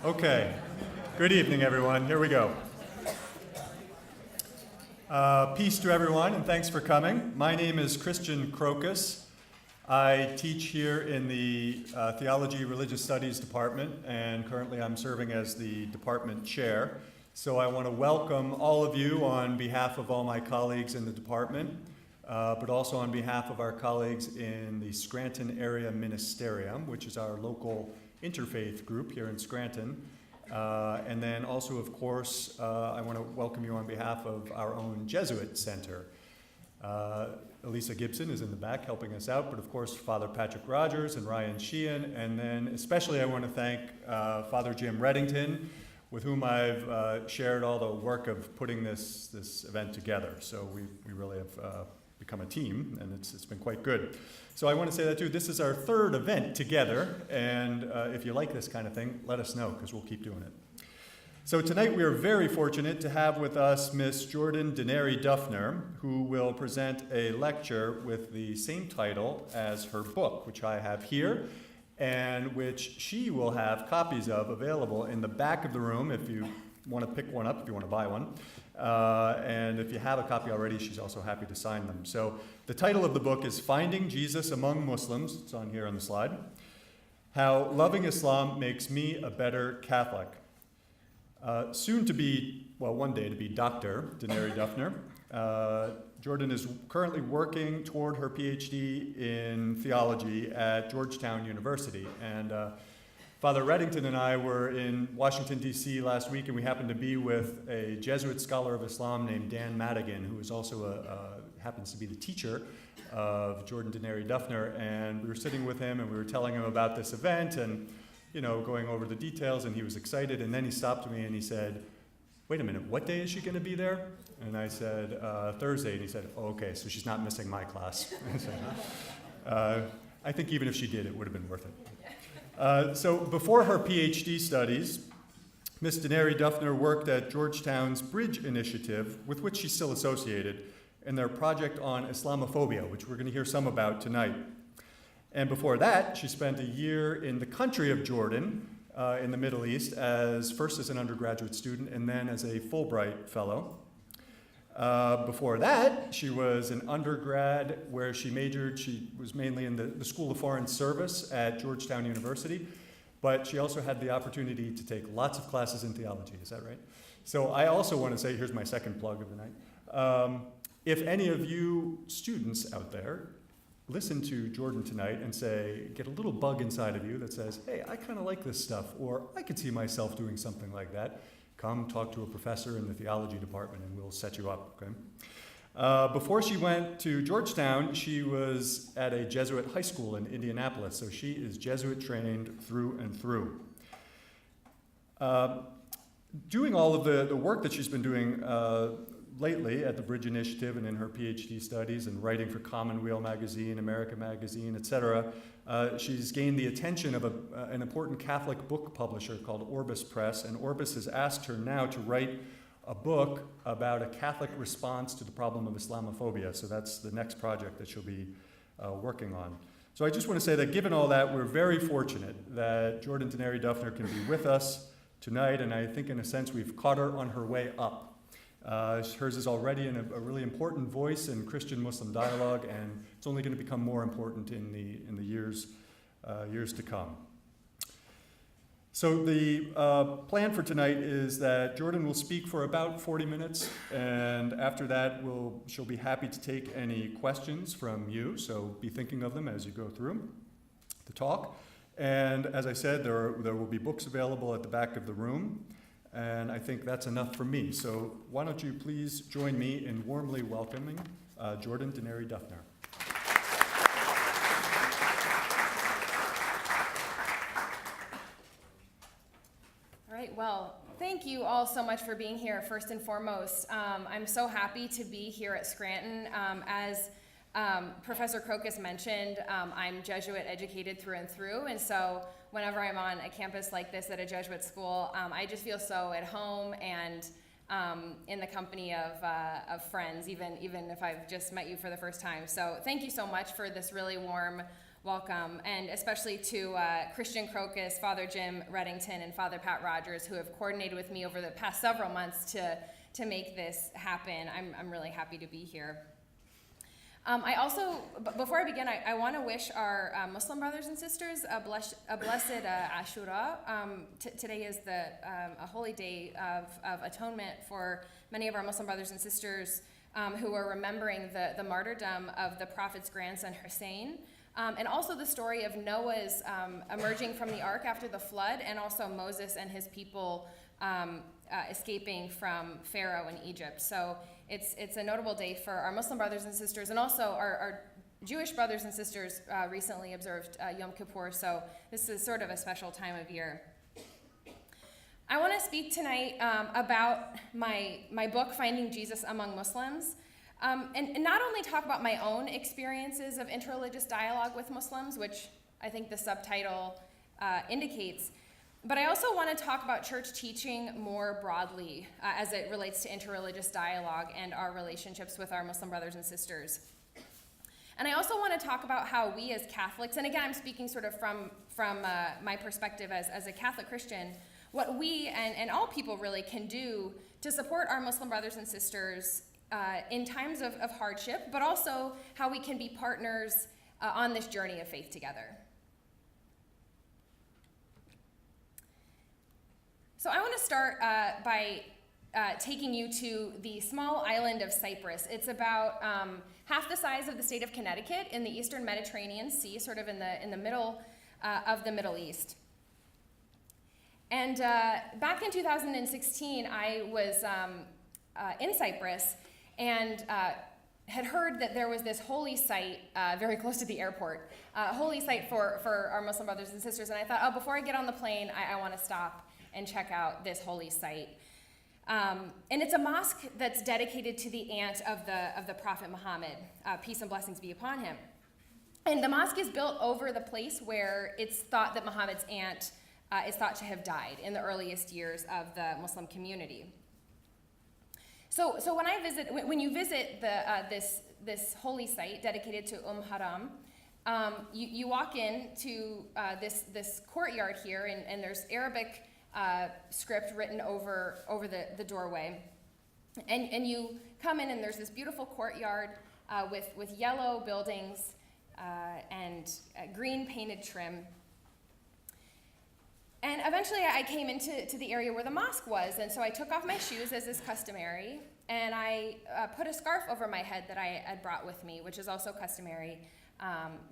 Okay, good evening, everyone. Here we go. Peace to everyone, and thanks for coming. My name is Christian Crocus. I teach here in the Theology Religious Studies department, and currently I'm serving as the department chair. So I want to welcome all of you on behalf of all my colleagues in the department, but also on behalf of our colleagues in the Scranton Area Ministerium, which is our local interfaith group here in Scranton. And then also, of course, I want to welcome you on behalf of our own Jesuit Center. Elisa Gibson is in the back helping us out, but of course, Father Patrick Rogers and Ryan Sheehan. And then especially I want to thank Father Jim Reddington, with whom I've shared all the work of putting this event together. So we really have become a team, and it's been quite good. So I want to say that too. This is our third event together, and if you like this kind of thing, let us know, because we'll keep doing it. So tonight we are very fortunate to have with us Miss Denari Duffner, who will present a lecture with the same title as her book, which I have here, and which she will have copies of available in the back of the room if you want to pick one up, if you want to buy one. And if you have a copy already, she's also happy to sign them. So the title of the book is Finding Jesus Among Muslims. It's on here on the slide. How Loving Islam Makes Me a Better Catholic. Soon to be, well, one day to be Dr. Denari Duffner. Jordan is currently working toward her PhD in theology at Georgetown University. And Father Reddington and I were in Washington, D.C. last week, and we happened to be with a Jesuit scholar of Islam named Dan Madigan, who is also happens to be the teacher of Denari Duffner. And we were sitting with him, and we were telling him about this event and, going over the details, and he was excited. And then he stopped me and he said, "Wait a minute, what day is she going to be there?" And I said, "Thursday." And he said, "Oh, okay, so she's not missing my class." I think even if she did, it would have been worth it. So before her PhD studies, Miss Denari Duffner worked at Georgetown's Bridge Initiative, with which she's still associated, in their project on Islamophobia, which we're going to hear some about tonight. And before that, she spent a year in the country of Jordan, in the Middle East, first as an undergraduate student and then as a Fulbright fellow. Before that, she was an undergrad where she majored. She was mainly in the School of Foreign Service at Georgetown University, but she also had the opportunity to take lots of classes in theology. Is that right? So I also want to say, here's my second plug of the night. If any of you students out there listen to Jordan tonight and get a little bug inside of you that says, "Hey, I kind of like this stuff," or "I could see myself doing something like that," come talk to a professor in the theology department and we'll set you up, okay? Before she went to Georgetown, she was at a Jesuit high school in Indianapolis, so she is Jesuit trained through and through. Doing all of the work that she's been doing lately at the Bridge Initiative and in her PhD studies and writing for Commonweal Magazine, America Magazine, etc., she's gained the attention of an important Catholic book publisher called Orbis Press, and Orbis has asked her now to write a book about a Catholic response to the problem of Islamophobia. So that's the next project that she'll be working on. So I just want to say that given all that, we're very fortunate that Denari Duffner can be with us tonight, and I think in a sense we've caught her on her way up. Hers is already a really important voice in Christian-Muslim dialogue, and it's only going to become more important in the years to come. So the plan for tonight is that Jordan will speak for about 40 minutes, and after that she'll be happy to take any questions from you, so be thinking of them as you go through the talk. And as I said, there will be books available at the back of the room. And I think that's enough for me. So why don't you please join me in warmly welcoming Denari Duffner. All right, well, thank you all so much for being here, first and foremost. I'm so happy to be here at Scranton. As Professor Crocus mentioned, I'm Jesuit educated through and through, and so whenever I'm on a campus like this at a Jesuit school, I just feel so at home and in the company of friends, even if I've just met you for the first time. So thank you so much for this really warm welcome, and especially to Christian Crocus, Father Jim Reddington, and Father Pat Rogers, who have coordinated with me over the past several months to make this happen. I'm really happy to be here. I also, before I begin, I want to wish our Muslim brothers and sisters a blessed Ashura. Today is a holy day of atonement for many of our Muslim brothers and sisters who are remembering the martyrdom of the Prophet's grandson Hussein, and also the story of Noah's emerging from the ark after the flood, and also Moses and his people escaping from Pharaoh in Egypt. So it's a notable day for our Muslim brothers and sisters, and also our Jewish brothers and sisters recently observed Yom Kippur, so this is sort of a special time of year. I want to speak tonight about my book, Finding Jesus Among Muslims, and not only talk about my own experiences of interreligious dialogue with Muslims, which I think the subtitle indicates, but I also want to talk about church teaching more broadly as it relates to interreligious dialogue and our relationships with our Muslim brothers and sisters. And I also want to talk about how we as Catholics, and again I'm speaking sort of from my perspective as a Catholic Christian, what we and all people really can do to support our Muslim brothers and sisters in times of hardship, but also how we can be partners on this journey of faith together. So I want to start by taking you to the small island of Cyprus. It's about half the size of the state of Connecticut in the eastern Mediterranean Sea, sort of in the middle of the Middle East. And back in 2016, I was in Cyprus and had heard that there was this holy site very close to the airport, holy site for our Muslim brothers and sisters. And I thought, oh, before I get on the plane, I want to stop and check out this holy site. And it's a mosque that's dedicated to the aunt of the Prophet Muhammad, peace and blessings be upon him. And the mosque is built over the place where it's thought that Muhammad's aunt is thought to have died in the earliest years of the Muslim community. So when you visit this holy site dedicated to Haram, you walk into this courtyard here, and there's Arabic script written over the doorway, and you come in, and there's this beautiful courtyard with yellow buildings and green painted trim. And eventually I came into the area where the mosque was, and so I took off my shoes as is customary, and I put a scarf over my head that I had brought with me, which is also customary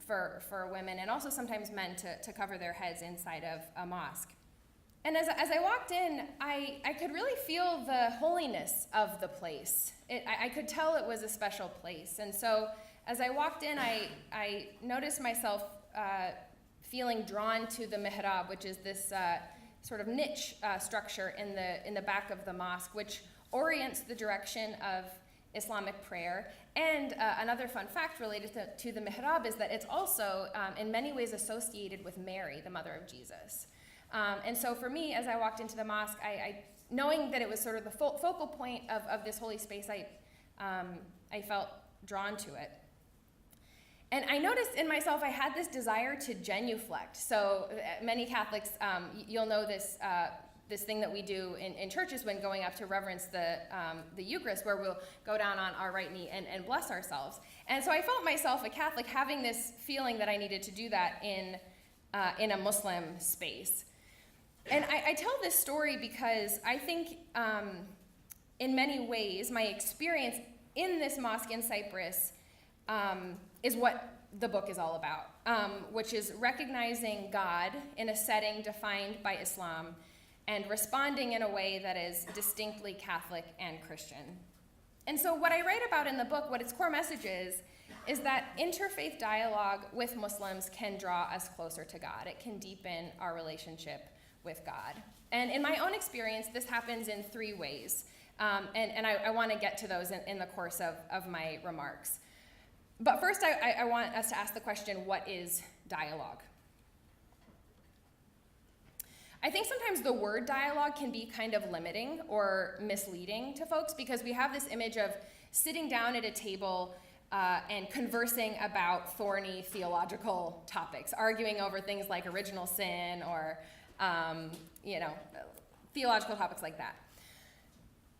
for women and also sometimes men to cover their heads inside of a mosque. And as I walked in, I could really feel the holiness of the place. I could tell it was a special place. And so as I walked in, I noticed myself feeling drawn to the mihrab, which is this sort of niche structure in the back of the mosque, which orients the direction of Islamic prayer. And another fun fact related to the mihrab is that it's also in many ways associated with Mary, the mother of Jesus. And so for me, as I walked into the mosque, I knowing that it was sort of the focal point of this holy space, I felt drawn to it. And I noticed in myself I had this desire to genuflect. So many Catholics, you'll know this thing that we do in churches when going up to reverence the Eucharist, where we'll go down on our right knee and bless ourselves. And so I felt myself, a Catholic, having this feeling that I needed to do that in a Muslim space. And I tell this story because I think in many ways my experience in this mosque in Cyprus is what the book is all about, which is recognizing God in a setting defined by Islam and responding in a way that is distinctly Catholic and Christian. And so what I write about in the book, what its core message is that interfaith dialogue with Muslims can draw us closer to God. It can deepen our relationship with God. And in my own experience, this happens in three ways. And I want to get to those in the course of my remarks. But first, I want us to ask the question, what is dialogue? I think sometimes the word dialogue can be kind of limiting or misleading to folks because we have this image of sitting down at a table and conversing about thorny theological topics, arguing over things like original sin or, theological topics like that.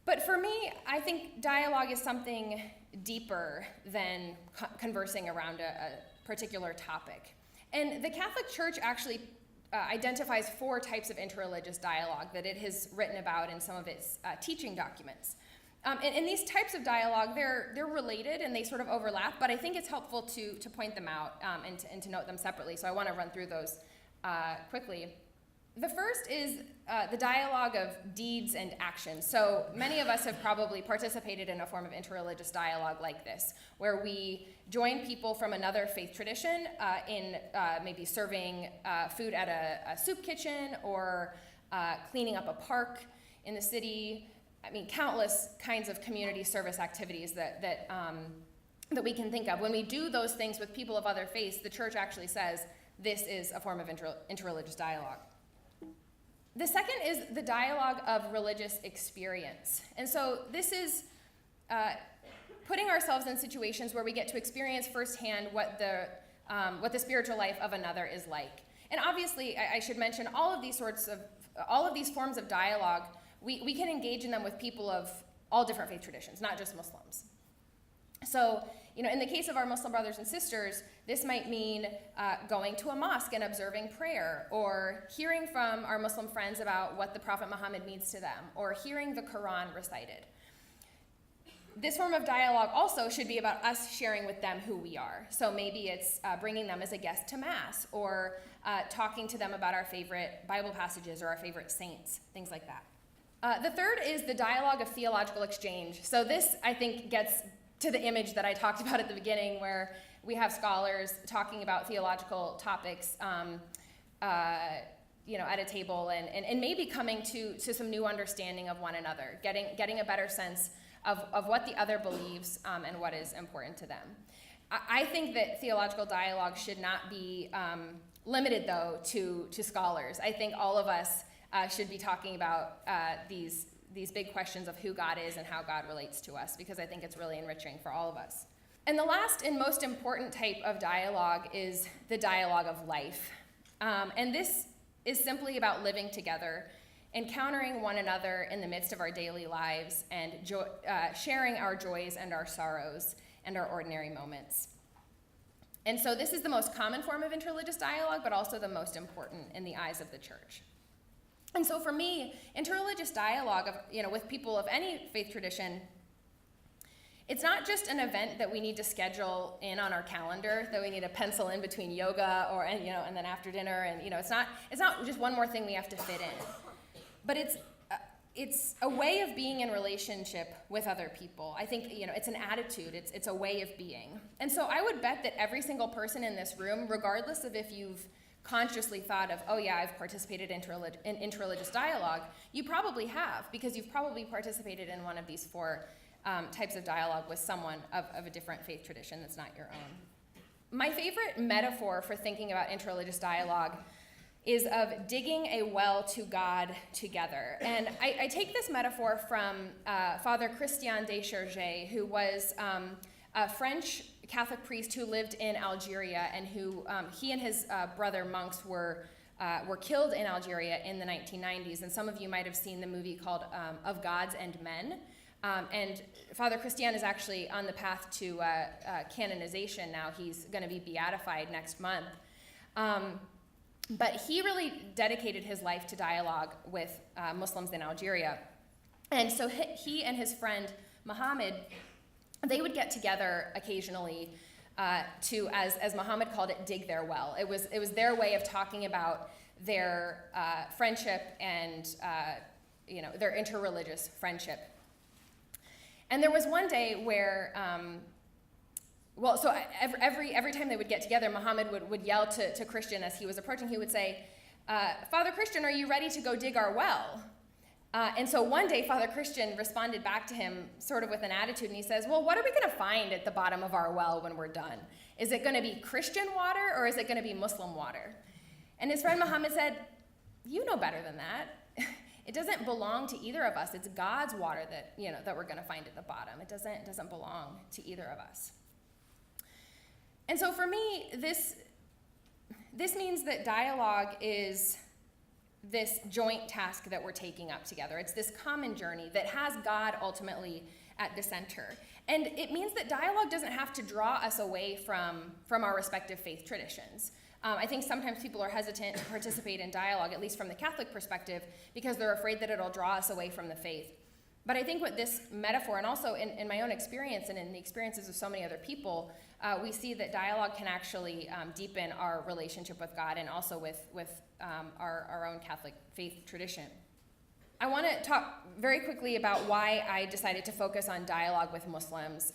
But for me, I think dialogue is something deeper than conversing around a particular topic. And the Catholic Church actually identifies 4 types of interreligious dialogue that it has written about in some of its teaching documents. And these types of dialogue, they're related and they sort of overlap, but I think it's helpful to point them out and to note them separately. So I want to run through those quickly. The first is the dialogue of deeds and actions. So many of us have probably participated in a form of interreligious dialogue like this, where we join people from another faith tradition in maybe serving food at a soup kitchen or cleaning up a park in the city. I mean, countless kinds of community service activities that we can think of. When we do those things with people of other faiths, the church actually says this is a form of interreligious dialogue. The second is the dialogue of religious experience. And so this is putting ourselves in situations where we get to experience firsthand what the spiritual life of another is like. And obviously, I should mention all of these forms of dialogue, we can engage in them with people of all different faith traditions, not just Muslims. So, in the case of our Muslim brothers and sisters, this might mean going to a mosque and observing prayer, or hearing from our Muslim friends about what the Prophet Muhammad means to them, or hearing the Quran recited. This form of dialogue also should be about us sharing with them who we are. So maybe it's bringing them as a guest to Mass, or talking to them about our favorite Bible passages or our favorite saints, things like that. The third is the dialogue of theological exchange. So this, I think, gets to the image that I talked about at the beginning, where we have scholars talking about theological topics at a table and maybe coming to some new understanding of one another, getting a better sense of what the other believes and what is important to them. I think that theological dialogue should not be limited, though, to scholars. I think all of us should be talking about these big questions of who God is and how God relates to us, because I think it's really enriching for all of us. And the last and most important type of dialogue is the dialogue of life. And this is simply about living together, encountering one another in the midst of our daily lives, and sharing our joys and our sorrows and our ordinary moments. And so this is the most common form of interreligious dialogue, but also the most important in the eyes of the church. And so for me, interreligious dialogue with people of any faith tradition, it's not just an event that we need to schedule in on our calendar, that we need to pencil in between yoga and then after dinner, and it's not just one more thing we have to fit in. But it's a way of being in relationship with other people. I think it's an attitude, it's a way of being. And so I would bet that every single person in this room, regardless of if you've consciously thought of, oh yeah, I've participated in interreligious dialogue, you probably have, because you've probably participated in one of these 4 types of dialogue with someone of a different faith tradition that's not your own. My favorite metaphor for thinking about interreligious dialogue is of digging a well to God together. And I take this metaphor from Father Christian de Chergé, who was a French Catholic priest who lived in Algeria, and who he and his brother monks were killed in Algeria in the 1990s. And some of you might have seen the movie called Of Gods and Men. And Father Christian is actually on the path to canonization now. He's going to be beatified next month. But he really dedicated his life to dialogue with Muslims in Algeria. And so he and his friend Muhammad, they would get together occasionally to, as Muhammad called it, dig their well. It was their way of talking about their friendship and their interreligious friendship. And there was one day where, every time they would get together, Muhammad would yell to Christian as he was approaching. He would say, "Father Christian, are you ready to go dig our well?" And so one day, Father Christian responded back to him sort of with an attitude, and he says, "Well, what are we going to find at the bottom of our well when we're done? Is it going to be Christian water, or is it going to be Muslim water?" And his friend Muhammad said, "You know better than that. It doesn't belong to either of us. It's God's water that we're going to find at the bottom. It doesn't belong to either of us." And so for me, this means that dialogue is this joint task that we're taking up together. It's this common journey that has God ultimately at the center. And it means that dialogue doesn't have to draw us away from our respective faith traditions. I think sometimes people are hesitant to participate in dialogue, at least from the Catholic perspective, because they're afraid that it'll draw us away from the faith. But I think what this metaphor, and also in my own experience and in the experiences of so many other people, we see that dialogue can actually deepen our relationship with God and also with our own Catholic faith tradition. I want to talk very quickly about why I decided to focus on dialogue with Muslims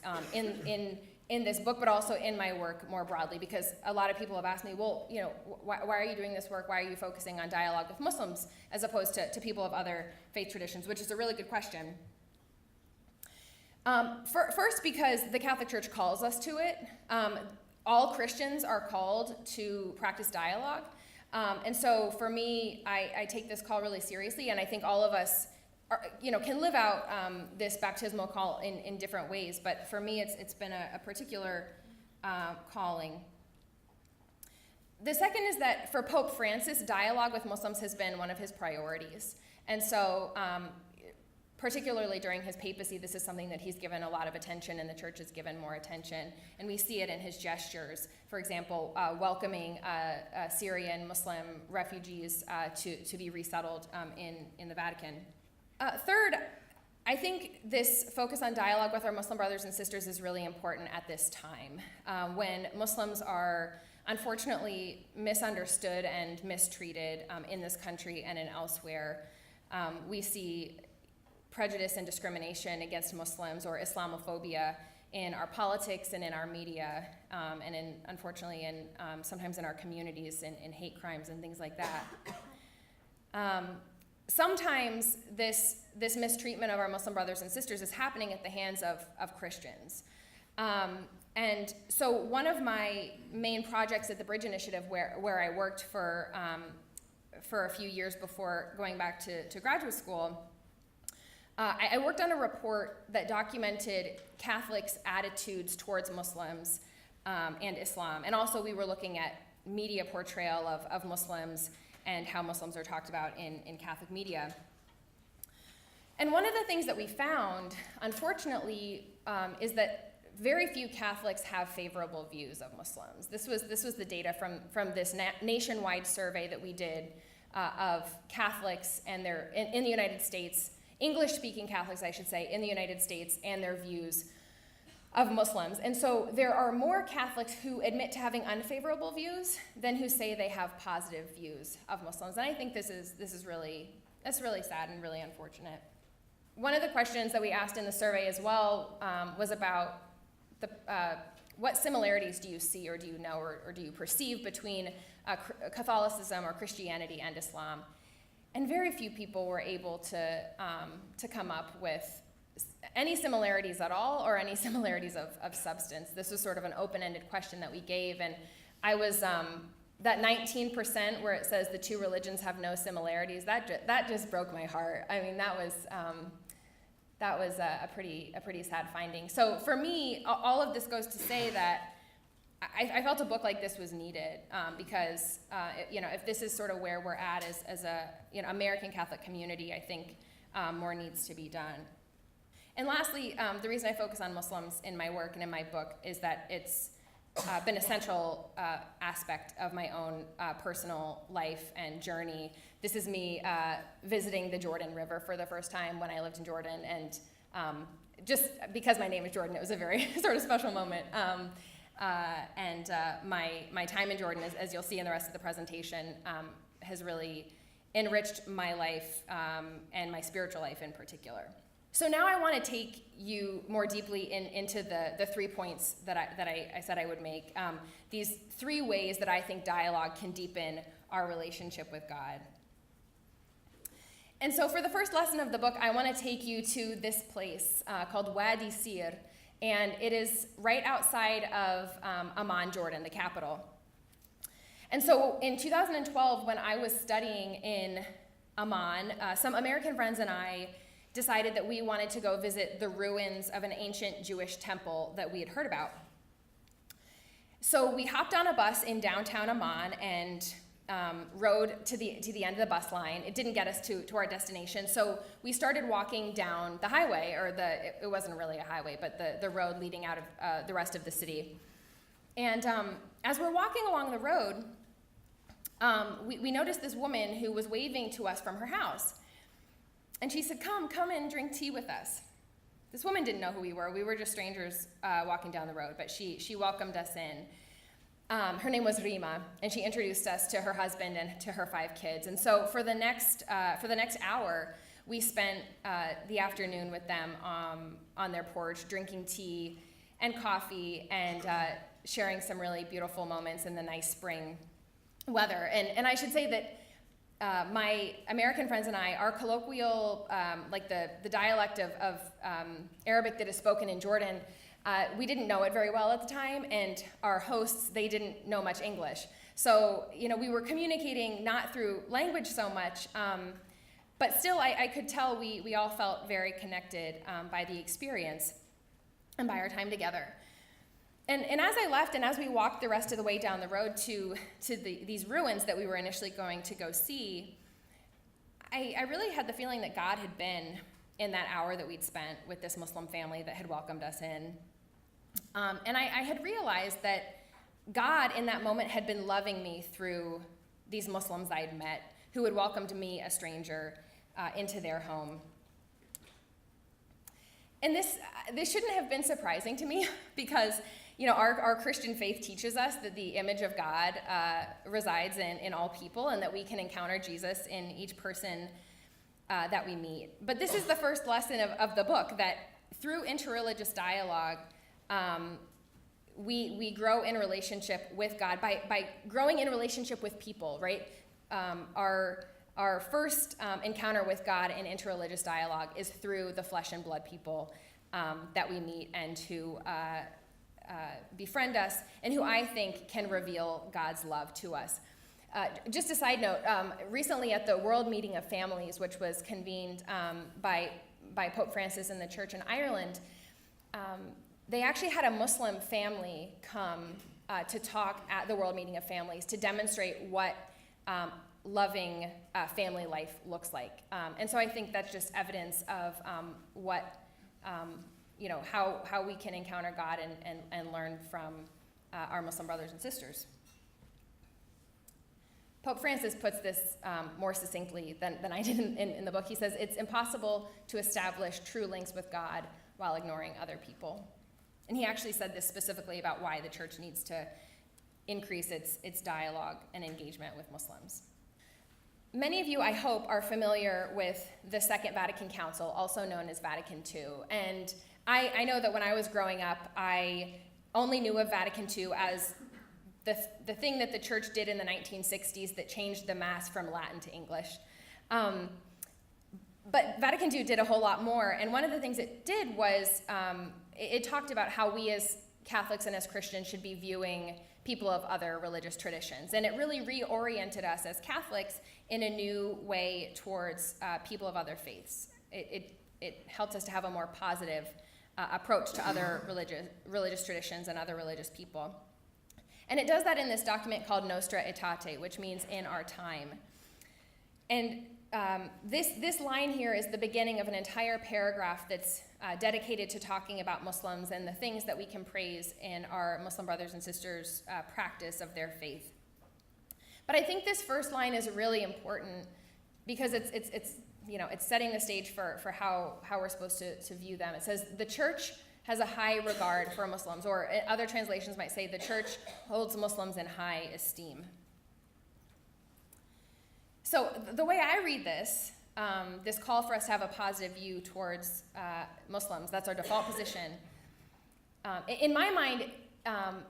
in this book, but also in my work more broadly, because a lot of people have asked me, well, why are you doing this work? Why are you focusing on dialogue with Muslims as opposed to people of other faith traditions, which is a really good question. First, because the Catholic Church calls us to it. All Christians are called to practice dialogue. And so for me, I take this call really seriously, and I think all of us can live out this baptismal call in different ways, but for me, it's been a particular calling. The second is that for Pope Francis, dialogue with Muslims has been one of his priorities. And so particularly during his papacy, this is something that he's given a lot of attention, and the church has given more attention. And we see it in his gestures. For example, welcoming Syrian Muslim refugees to be resettled in the Vatican. Third, I think this focus on dialogue with our Muslim brothers and sisters is really important at this time, when Muslims are unfortunately misunderstood and mistreated in this country and in elsewhere. We see prejudice and discrimination against Muslims or Islamophobia in our politics and in our media, and unfortunately sometimes in our communities in hate crimes and things like that. Sometimes this mistreatment of our Muslim brothers and sisters is happening at the hands of Christians. And so one of my main projects at the Bridge Initiative, where I worked for a few years before going back to graduate school, I worked on a report that documented Catholics' attitudes towards Muslims and Islam. And also we were looking at media portrayal of Muslims and how Muslims are talked about in Catholic media. And one of the things that we found, unfortunately, is that very few Catholics have favorable views of Muslims. This was the data from this nationwide survey that we did of Catholics and in the United States, English-speaking Catholics, I should say, in the United States, and their views of Muslims. And so there are more Catholics who admit to having unfavorable views than who say they have positive views of Muslims. And I think that's really sad and really unfortunate. One of the questions that we asked in the survey as well was about what similarities do you see or do you know or do you perceive between Catholicism or Christianity and Islam? And very few people were able to come up with any similarities at all or any similarities of substance. This was sort of an open-ended question that we gave, and I was, that 19% where it says the two religions have no similarities, that just broke my heart. I mean, that was a pretty sad finding. So for me, all of this goes to say that I felt a book like this was needed because if this is sort of where we're at as a American Catholic community, I think more needs to be done. And lastly, the reason I focus on Muslims in my work and in my book is that it's been a central aspect of my own personal life and journey. This is me visiting the Jordan River for the first time when I lived in Jordan, and just because my name is Jordan, it was a very sort of special moment. My time in Jordan, as you'll see in the rest of the presentation, has really enriched my life and my spiritual life in particular. So now I want to take you more deeply into the 3 points that I said I would make. These 3 ways that I think dialogue can deepen our relationship with God. And so for the first lesson of the book, I want to take you to this place called Wadi Sir. And it is right outside of Amman, Jordan, the capital. And so in 2012, when I was studying in Amman, some American friends and I decided that we wanted to go visit the ruins of an ancient Jewish temple that we had heard about. So we hopped on a bus in downtown Amman and rode to the end of the bus line. It didn't get us to our destination, so we started walking down the highway, or it wasn't really a highway, but the road leading out of the rest of the city. And as we're walking along the road, we noticed this woman who was waving to us from her house. And she said, come and drink tea with us. This woman didn't know who we were. We were just strangers walking down the road, but she welcomed us in. Her name was Rima, and she introduced us to her husband and to her 5 kids. And so for the next hour, we spent the afternoon with them on their porch, drinking tea and coffee and sharing some really beautiful moments in the nice spring weather. And I should say that my American friends and I, our colloquial, like the dialect of Arabic that is spoken in Jordan, we didn't know it very well at the time, and our hosts, they didn't know much English. So, we were communicating not through language so much, but still I could tell we all felt very connected by the experience and by our time together. And as I left, and as we walked the rest of the way down the road to these ruins that we were initially going to go see, I really had the feeling that God had been in that hour that we'd spent with this Muslim family that had welcomed us in. And I had realized that God in that moment had been loving me through these Muslims I'd met who had welcomed me, a stranger, into their home. And this shouldn't have been surprising to me because our Christian faith teaches us that the image of God resides in all people, and that we can encounter Jesus in each person that we meet. But this is the first lesson of the book, that through interreligious dialogue, we grow in relationship with God by growing in relationship with people, right? Our first encounter with God in interreligious dialogue is through the flesh and blood people that we meet and who befriend us, and who I think can reveal God's love to us. Just a side note, recently at the World Meeting of Families, which was convened by Pope Francis and the Church in Ireland, they actually had a Muslim family come to talk at the World Meeting of Families to demonstrate what loving family life looks like. And so I think that's just evidence of what how we can encounter God and learn from our Muslim brothers and sisters. Pope Francis puts this more succinctly than I did in the book. He says, it's impossible to establish true links with God while ignoring other people. And he actually said this specifically about why the church needs to increase its dialogue and engagement with Muslims. Many of you, I hope, are familiar with the Second Vatican Council, also known as Vatican II. And I know that when I was growing up, I only knew of Vatican II as the thing that the church did in the 1960s that changed the Mass from Latin to English. But Vatican II did a whole lot more. And one of the things it did was it talked about how we as Catholics and as Christians should be viewing people of other religious traditions. And it really reoriented us as Catholics in a new way towards people of other faiths. It helped us to have a more positive approach to other religious traditions and other religious people. And it does that in this document called Nostra Aetate, which means in our time. And this line here is the beginning of an entire paragraph that's dedicated to talking about Muslims and the things that we can praise in our Muslim brothers and sisters' practice of their faith. But I think this first line is really important because it's setting the stage for how we're supposed to view them. It says, the church has a high regard for Muslims, or other translations might say the church holds Muslims in high esteem. So the way I read this call for us to have a positive view towards Muslims, that's our default position. In my mind,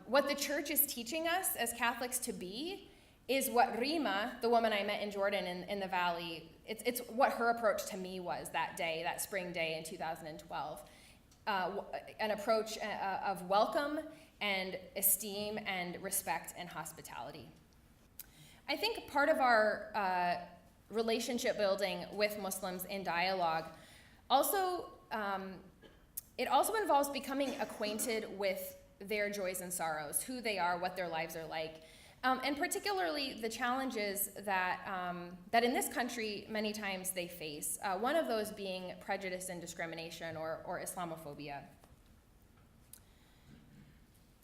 what the church is teaching us as Catholics to be is what Rima, the woman I met in Jordan in the valley, it's what her approach to me was that day, that spring day in 2012. An approach of welcome and esteem and respect and hospitality. I think part of our relationship building with Muslims in dialogue it also involves becoming acquainted with their joys and sorrows, who they are, what their lives are like, and particularly the challenges that in this country many times they face. One of those being prejudice and discrimination, or Islamophobia.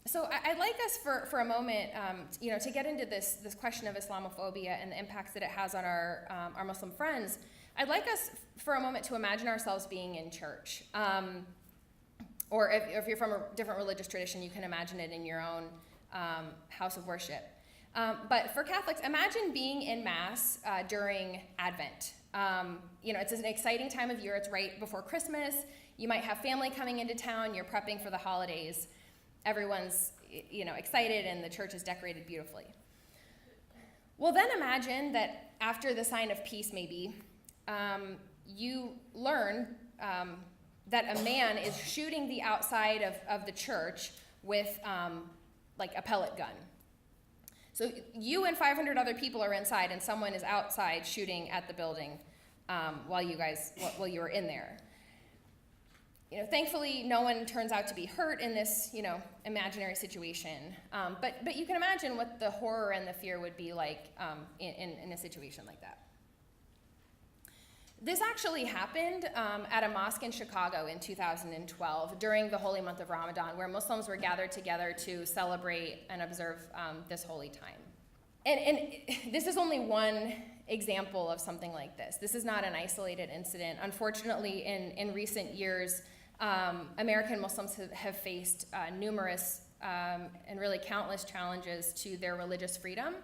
So I'd like us for a moment, to get into this question of Islamophobia and the impacts that it has on our Muslim friends. I'd like us for a moment to imagine ourselves being in church. Or if you're from a different religious tradition, you can imagine it in your own house of worship. But for Catholics, imagine being in Mass during Advent. It's an exciting time of year. It's right before Christmas. You might have family coming into town. You're prepping for the holidays. Everyone's, excited, and the church is decorated beautifully. Well, then imagine that after the sign of peace, maybe, you learn that a man is shooting the outside of the church with a pellet gun. So you and 500 other people are inside, and someone is outside shooting at the building while you were in there. Thankfully, no one turns out to be hurt in this, imaginary situation. But you can imagine what the horror and the fear would be like in a situation like that. This actually happened at a mosque in Chicago in 2012 during the holy month of Ramadan, where Muslims were gathered together to celebrate and observe this holy time. And this is only one example of something like this. This is not an isolated incident. Unfortunately, in recent years, American Muslims have faced numerous and really countless challenges to their religious freedom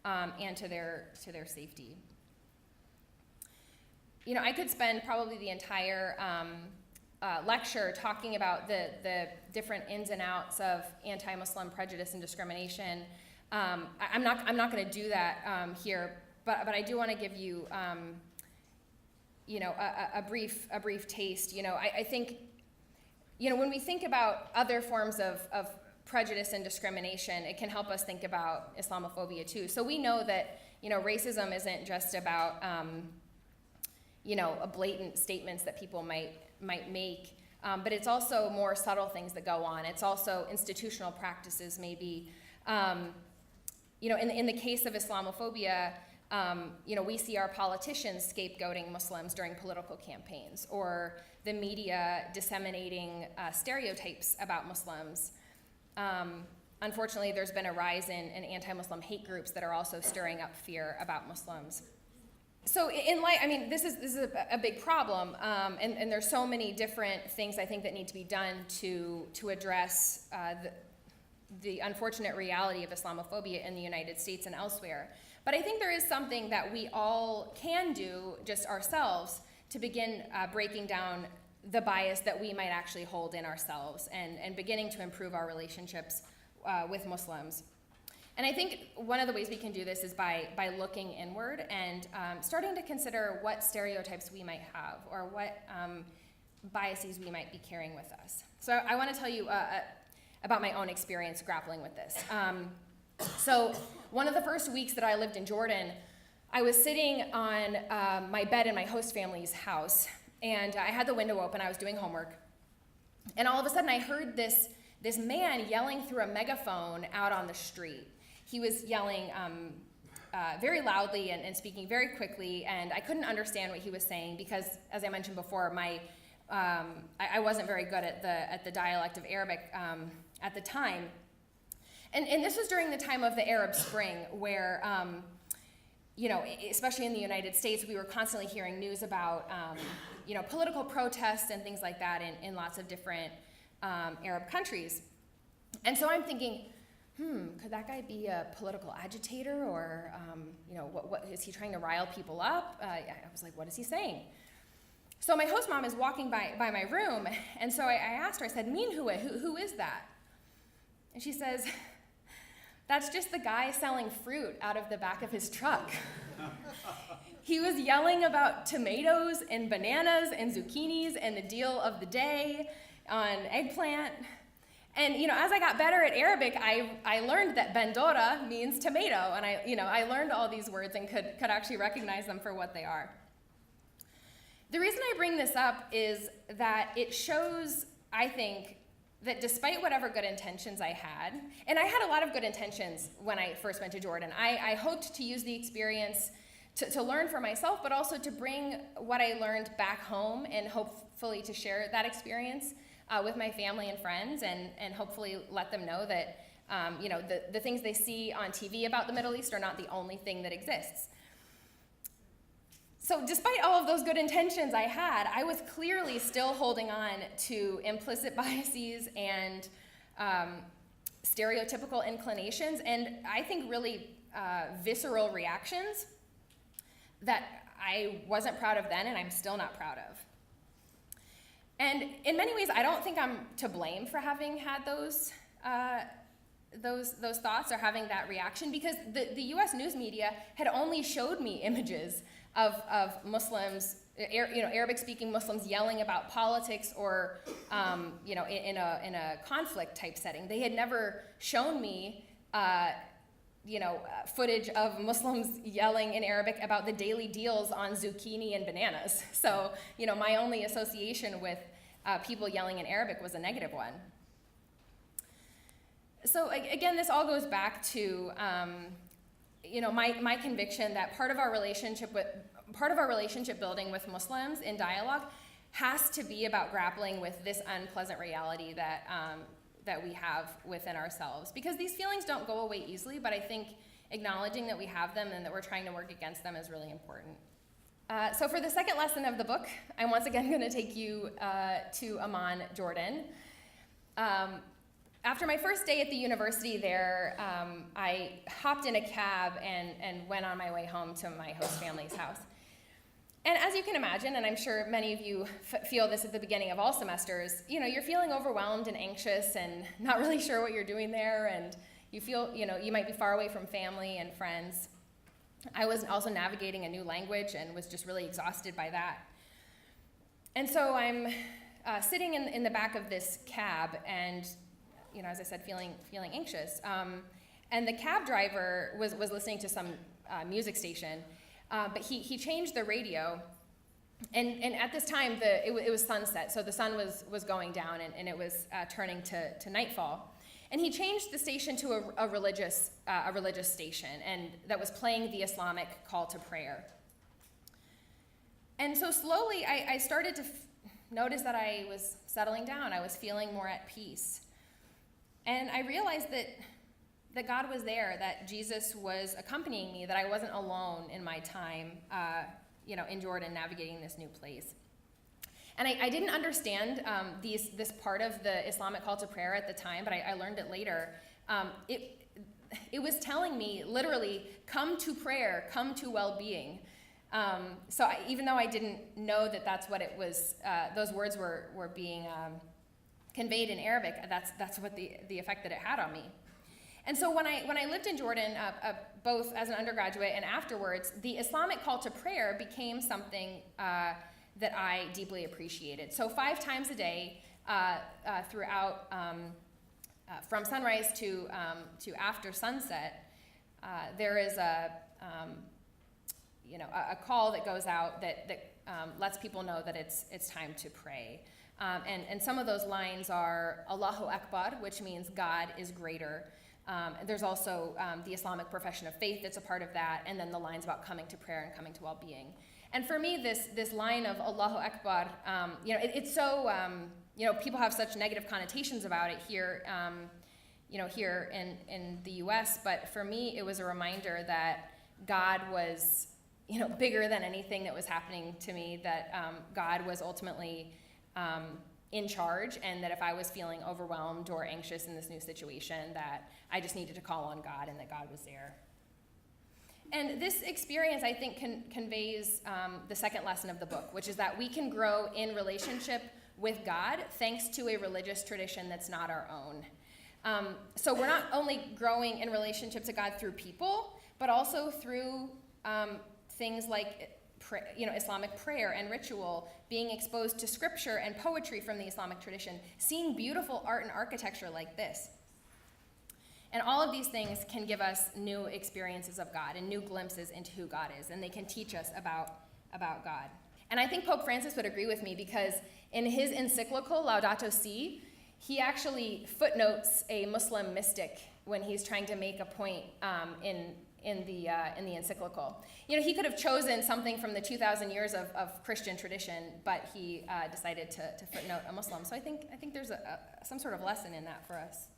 and to their safety. I could spend probably the entire lecture talking about the different ins and outs of anti-Muslim prejudice and discrimination. I'm not going to do that here, but I do want to give you a brief taste. I think when we think about other forms of prejudice and discrimination, it can help us think about Islamophobia too. So we know that racism isn't just about blatant statements that people might make, but it's also more subtle things that go on. It's also institutional practices, maybe. In the case of Islamophobia, we see our politicians scapegoating Muslims during political campaigns, or the media disseminating stereotypes about Muslims. Unfortunately, there's been a rise in anti-Muslim hate groups that are also stirring up fear about Muslims. So in light, this is a big problem, and there's so many different things I think that need to be done to address the unfortunate reality of Islamophobia in the United States and elsewhere. But I think there is something that we all can do just ourselves to begin breaking down the bias that we might actually hold in ourselves and beginning to improve our relationships with Muslims. And I think one of the ways we can do this is by looking inward and starting to consider what stereotypes we might have, or what biases we might be carrying with us. So I want to tell you about my own experience grappling with this. So one of the first weeks that I lived in Jordan, I was sitting on my bed in my host family's house, and I had the window open. I was doing homework, and all of a sudden I heard this man yelling through a megaphone out on the street. He was yelling very loudly and speaking very quickly, and I couldn't understand what he was saying because, as I mentioned before, I wasn't very good at the dialect of Arabic at the time. And this was during the time of the Arab Spring, where, especially in the United States, we were constantly hearing news about, political protests and things like that in lots of different Arab countries. And so I'm thinking, could that guy be a political agitator, or, what is he trying to rile people up? I was like, what is he saying? So my host mom is walking by my room, and so I asked her, I said, Min Hua, who is that? And she says, that's just the guy selling fruit out of the back of his truck. He was yelling about tomatoes and bananas and zucchinis and the deal of the day on eggplant. And, as I got better at Arabic, I learned that bendora means tomato, and I learned all these words and could actually recognize them for what they are. The reason I bring this up is that it shows, I think, that despite whatever good intentions I had, and I had a lot of good intentions when I first went to Jordan. I hoped to use the experience to learn for myself, but also to bring what I learned back home and hopefully to share that experience with my family and friends, and hopefully let them know that the things they see on TV about the Middle East are not the only thing that exists. So despite all of those good intentions I had, I was clearly still holding on to implicit biases and stereotypical inclinations, and I think really visceral reactions that I wasn't proud of then and I'm still not proud of. And in many ways, I don't think I'm to blame for having had those thoughts or having that reaction, because the U.S. news media had only showed me images of Muslims, Arabic-speaking Muslims yelling about politics or, in a conflict-type setting. They had never shown me, footage of Muslims yelling in Arabic about the daily deals on zucchini and bananas. So, my only association with people yelling in Arabic was a negative one. So again, this all goes back to, my conviction that part of our relationship building with Muslims in dialogue has to be about grappling with this unpleasant reality that we have within ourselves. Because these feelings don't go away easily, but I think acknowledging that we have them and that we're trying to work against them is really important. So for the second lesson of the book, I'm once again going to take you to Amman, Jordan. After my first day at the university there, I hopped in a cab and went on my way home to my host family's house. And as you can imagine, and I'm sure many of you feel this at the beginning of all semesters, you're feeling overwhelmed and anxious and not really sure what you're doing there, and you feel, you might be far away from family and friends. I was also navigating a new language and was just really exhausted by that. And so I'm sitting in the back of this cab and, as I said, feeling anxious. And the cab driver was listening to some music station. But he changed the radio, and at this time it was sunset, so the sun was going down and it was turning to nightfall, and he changed the station to a religious station, and that was playing the Islamic call to prayer. And so slowly I started to notice that I was settling down. I was feeling more at peace, and I realized that God was there, that Jesus was accompanying me, that I wasn't alone in my time, in Jordan, navigating this new place. And I didn't understand this part of the Islamic call to prayer at the time, but I learned it later. It was telling me, literally, come to prayer, come to well-being. So even though I didn't know that that's what it was, those words were being conveyed in Arabic, that's what the effect that it had on me. And so when I lived in Jordan, both as an undergraduate and afterwards, the Islamic call to prayer became something that I deeply appreciated. So 5 times a day throughout, from sunrise to after sunset, there is a call that goes out that lets people know that it's time to pray. And some of those lines are Allahu Akbar, which means God is greater. There's also the Islamic profession of faith that's a part of that, and then the lines about coming to prayer and coming to well-being. And for me, this line of Allahu Akbar, it's so, people have such negative connotations about it here, here in the U.S., but for me, it was a reminder that God was, bigger than anything that was happening to me, that God was ultimately in charge, and that if I was feeling overwhelmed or anxious in this new situation, that I just needed to call on God and that God was there. And this experience, I think, conveys the second lesson of the book, which is that we can grow in relationship with God thanks to a religious tradition that's not our own. So we're not only growing in relationship to God through people, but also through things like Islamic prayer and ritual, being exposed to scripture and poetry from the Islamic tradition, seeing beautiful art and architecture like this. And all of these things can give us new experiences of God and new glimpses into who God is, and they can teach us about God. And I think Pope Francis would agree with me, because in his encyclical Laudato Si, he actually footnotes a Muslim mystic when he's trying to make a point in the encyclical. He could have chosen something from the 2,000 years of Christian tradition, but he decided to footnote a Muslim. So I think there's some sort of lesson in that for us.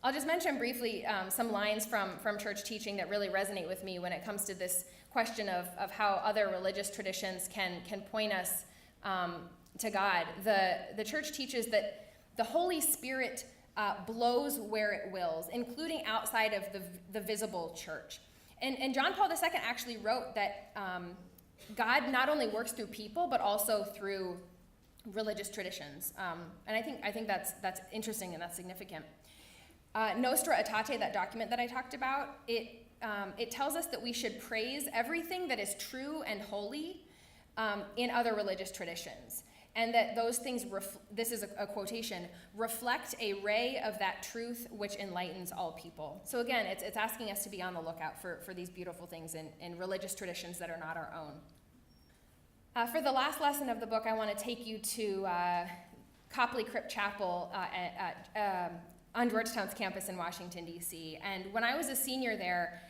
I'll just mention briefly some lines from church teaching that really resonate with me when it comes to this question of how other religious traditions can point us to God. The church teaches that the Holy Spirit blows where it wills, including outside of the visible church. And John Paul II actually wrote that God not only works through people, but also through religious traditions. And I think that's interesting and that's significant. Nostra Aetate, that document that I talked about, it tells us that we should praise everything that is true and holy in other religious traditions. And that those things, this is a quotation, reflect a ray of that truth which enlightens all people. So again, it's asking us to be on the lookout for these beautiful things in religious traditions that are not our own. For the last lesson of the book, I want to take you to Copley Crypt Chapel on Georgetown's campus in Washington, D.C. And when I was a senior there,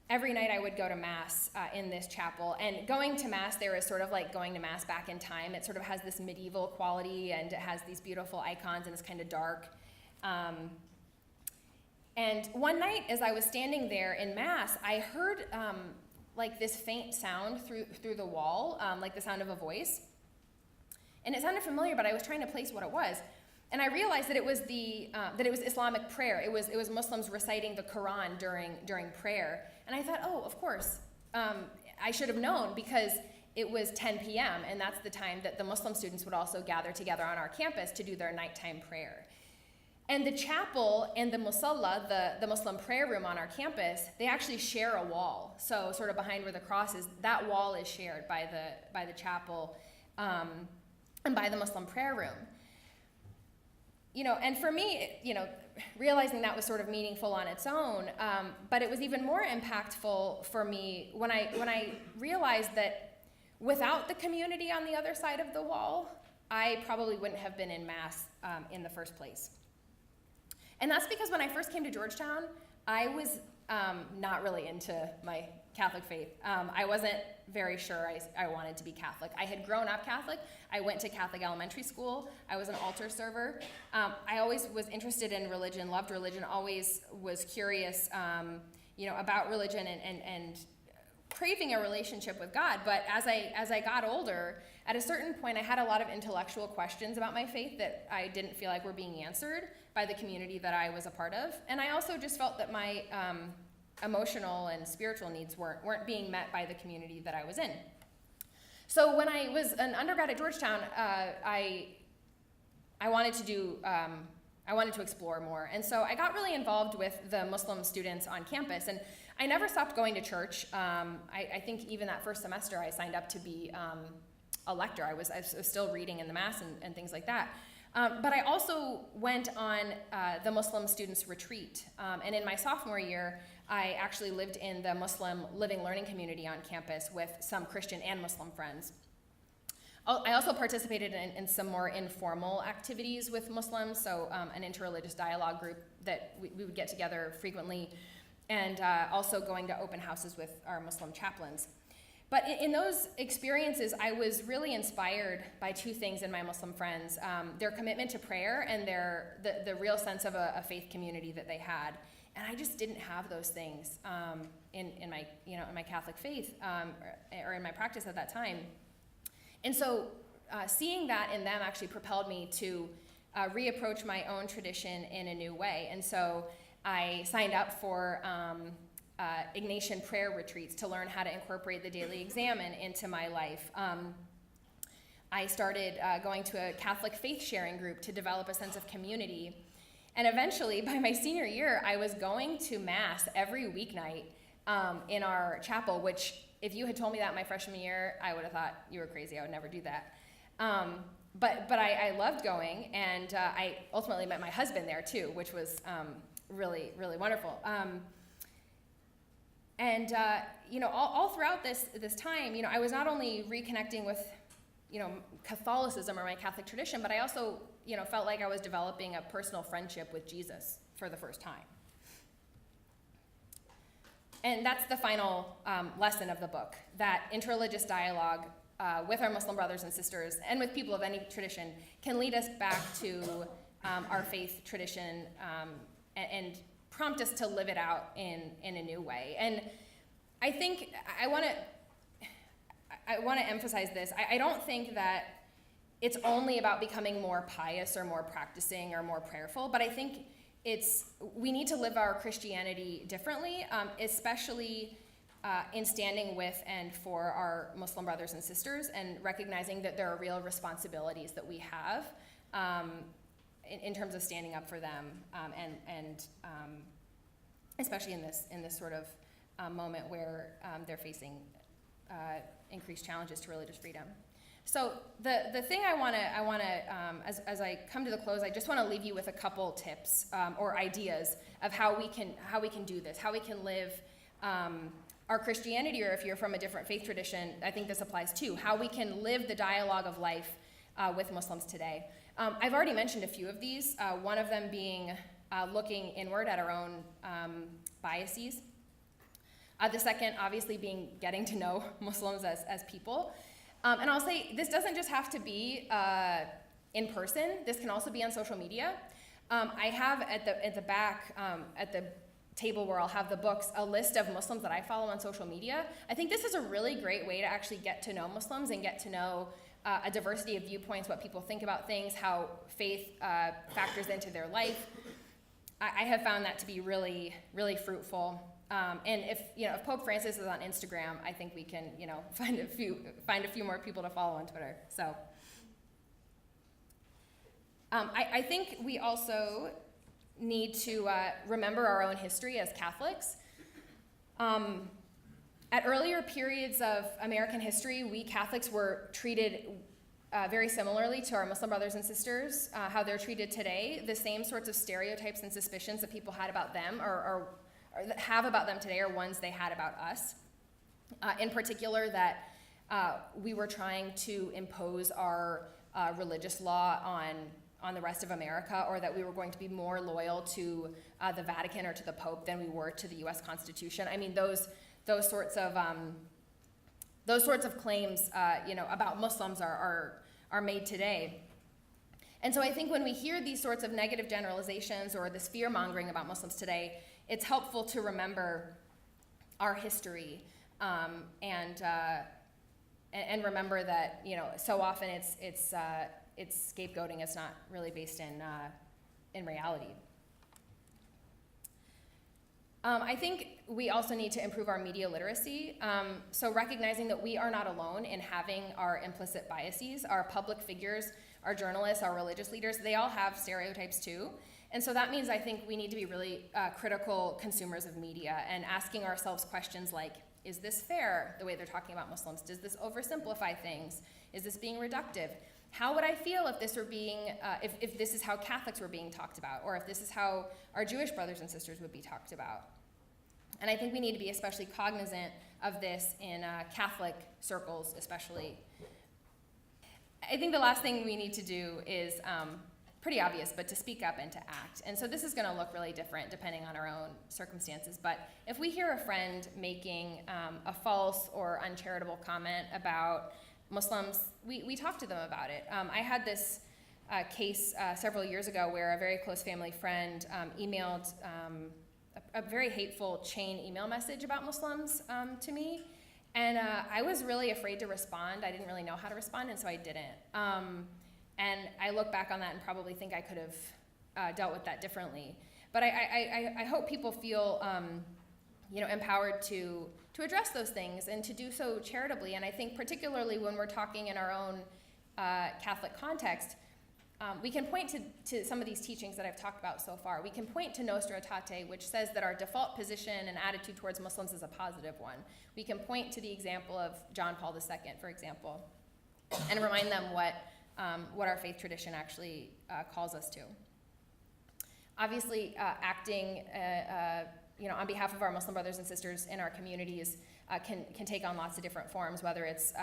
every night I would go to Mass in this chapel. And going to Mass there is sort of like going to Mass back in time. It sort of has this medieval quality, and it has these beautiful icons, and it's kind of dark. And one night, as I was standing there in Mass, I heard like this faint sound through the wall, like the sound of a voice. And it sounded familiar, but I was trying to place what it was. And I realized that it was Islamic prayer. It was Muslims reciting the Quran during prayer. And I thought, oh, of course, I should have known, because it was 10 p.m. and that's the time that the Muslim students would also gather together on our campus to do their nighttime prayer. And the chapel and the musalla, the Muslim prayer room on our campus, they actually share a wall. So sort of behind where the cross is, that wall is shared by the chapel and by the Muslim prayer room. And for me, realizing that was sort of meaningful on its own, but it was even more impactful for me when I realized that without the community on the other side of the wall, I probably wouldn't have been in Mass in the first place. And that's because when I first came to Georgetown, I was not really into my Catholic faith. I wasn't very sure I wanted to be Catholic. I had grown up Catholic. I went to Catholic elementary school. I was an altar server. I always was interested in religion, loved religion, always was curious, about religion and craving a relationship with God. But as I got older, at a certain point, I had a lot of intellectual questions about my faith that I didn't feel like were being answered by the community that I was a part of. And I also just felt that my emotional and spiritual needs weren't being met by the community that I was in. So when I was an undergrad at Georgetown, I wanted to explore more. And so I got really involved with the Muslim students on campus, and I never stopped going to church. I think even that first semester I signed up to be a lector. I was still reading in the Mass and things like that. But I also went on the Muslim students retreat. And in my sophomore year, I actually lived in the Muslim living learning community on campus with some Christian and Muslim friends. I also participated in some more informal activities with Muslims, so an interreligious dialogue group that we would get together frequently, and also going to open houses with our Muslim chaplains. But in those experiences, I was really inspired by two things in my Muslim friends: their commitment to prayer and the real sense of a faith community that they had. And I just didn't have those things in my Catholic faith or in my practice at that time. And so seeing that in them actually propelled me to reapproach my own tradition in a new way. And so I signed up for Ignatian prayer retreats to learn how to incorporate the daily examen into my life. I started going to a Catholic faith sharing group to develop a sense of community. And eventually, by my senior year, I was going to Mass every weeknight in our chapel, which, if you had told me that my freshman year, I would have thought you were crazy. I would never do that. But I loved going, and I ultimately met my husband there too, which was really, really wonderful. All throughout this time, I was not only reconnecting with, Catholicism or my Catholic tradition, but I also, felt like I was developing a personal friendship with Jesus for the first time. And that's the final lesson of the book, that interreligious dialogue with our Muslim brothers and sisters and with people of any tradition can lead us back to our faith tradition and prompt us to live it out in a new way. And I think I want to emphasize this. I don't think that it's only about becoming more pious or more practicing or more prayerful, but I think we need to live our Christianity differently, especially in standing with and for our Muslim brothers and sisters, and recognizing that there are real responsibilities that we have in terms of standing up for them, and especially in this sort of moment where they're facing increased challenges to religious freedom. So the thing I want to as I come to the close, I just want to leave you with a couple tips or ideas of how we can do this, how we can live our Christianity, or if you're from a different faith tradition, I think this applies too, how we can live the dialogue of life with Muslims today. I've already mentioned a few of these, one of them being looking inward at our own biases. The second, obviously, being getting to know Muslims as people. And I'll say, this doesn't just have to be in person. This can also be on social media. I have at the back, at the table where I'll have the books, a list of Muslims that I follow on social media. I think this is a really great way to actually get to know Muslims and get to know a diversity of viewpoints, what people think about things, how faith factors into their life. I have found that to be really, really fruitful. And if Pope Francis is on Instagram, I think we can, find a few more people to follow on Twitter. So I think we also need to remember our own history as Catholics. At earlier periods of American history, we Catholics were treated very similarly to our Muslim brothers and sisters, how they're treated today. The same sorts of stereotypes and suspicions that people had about them or that have about them today are ones they had about us. In particular, that we were trying to impose our religious law on the rest of America, or that we were going to be more loyal to the Vatican or to the Pope than we were to the U.S. Constitution. I mean, those sorts of claims, about Muslims are made today. And so I think when we hear these sorts of negative generalizations or this fear-mongering about Muslims today, it's helpful to remember our history and remember that so often it's scapegoating. It's not really based in reality. I think we also need to improve our media literacy. So recognizing that we are not alone in having our implicit biases. Our public figures, our journalists, our religious leaders, they all have stereotypes too. And so that means I think we need to be really critical consumers of media and asking ourselves questions like, is this fair, the way they're talking about Muslims? Does this oversimplify things? Is this being reductive? How would I feel if this were being, if this is how Catholics were being talked about, or if this is how our Jewish brothers and sisters would be talked about? And I think we need to be especially cognizant of this in Catholic circles, especially. I think the last thing we need to do is pretty obvious, but to speak up and to act. And so this is going to look really different depending on our own circumstances. But if we hear a friend making a false or uncharitable comment about Muslims, we talk to them about it. I had this case several years ago where a very close family friend emailed a very hateful chain email message about Muslims to me. And I was really afraid to respond. I didn't really know how to respond, and so I didn't. And I look back on that and probably think I could have dealt with that differently. But I hope people feel empowered to address those things and to do so charitably. And I think particularly when we're talking in our own Catholic context, we can point to some of these teachings that I've talked about so far. We can point to Nostra Aetate, which says that our default position and attitude towards Muslims is a positive one. We can point to the example of John Paul II, for example, and remind them what our faith tradition actually calls us to. Obviously, acting on behalf of our Muslim brothers and sisters in our communities can take on lots of different forms, whether it's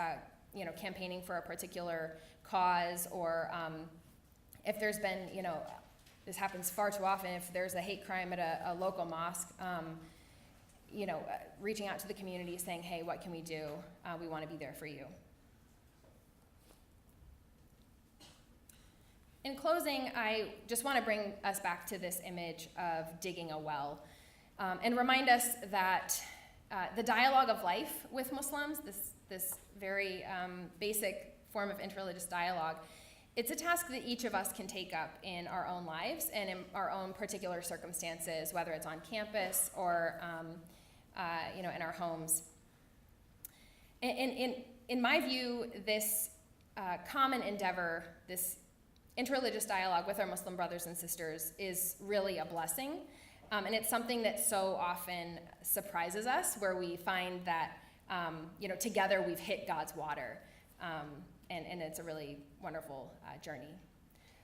campaigning for a particular cause, or if there's been, this happens far too often, if there's a hate crime at a local mosque, reaching out to the community saying, hey, what can we do? We want to be there for you. In closing, I just want to bring us back to this image of digging a well, and remind us that the dialogue of life with Muslims, this very basic form of interreligious dialogue, it's a task that each of us can take up in our own lives and in our own particular circumstances, whether it's on campus or in our homes. In my view, this common endeavor, this interreligious dialogue with our Muslim brothers and sisters, is really a blessing. And it's something that so often surprises us, where we find that, together we've hit God's water. And it's a really wonderful journey.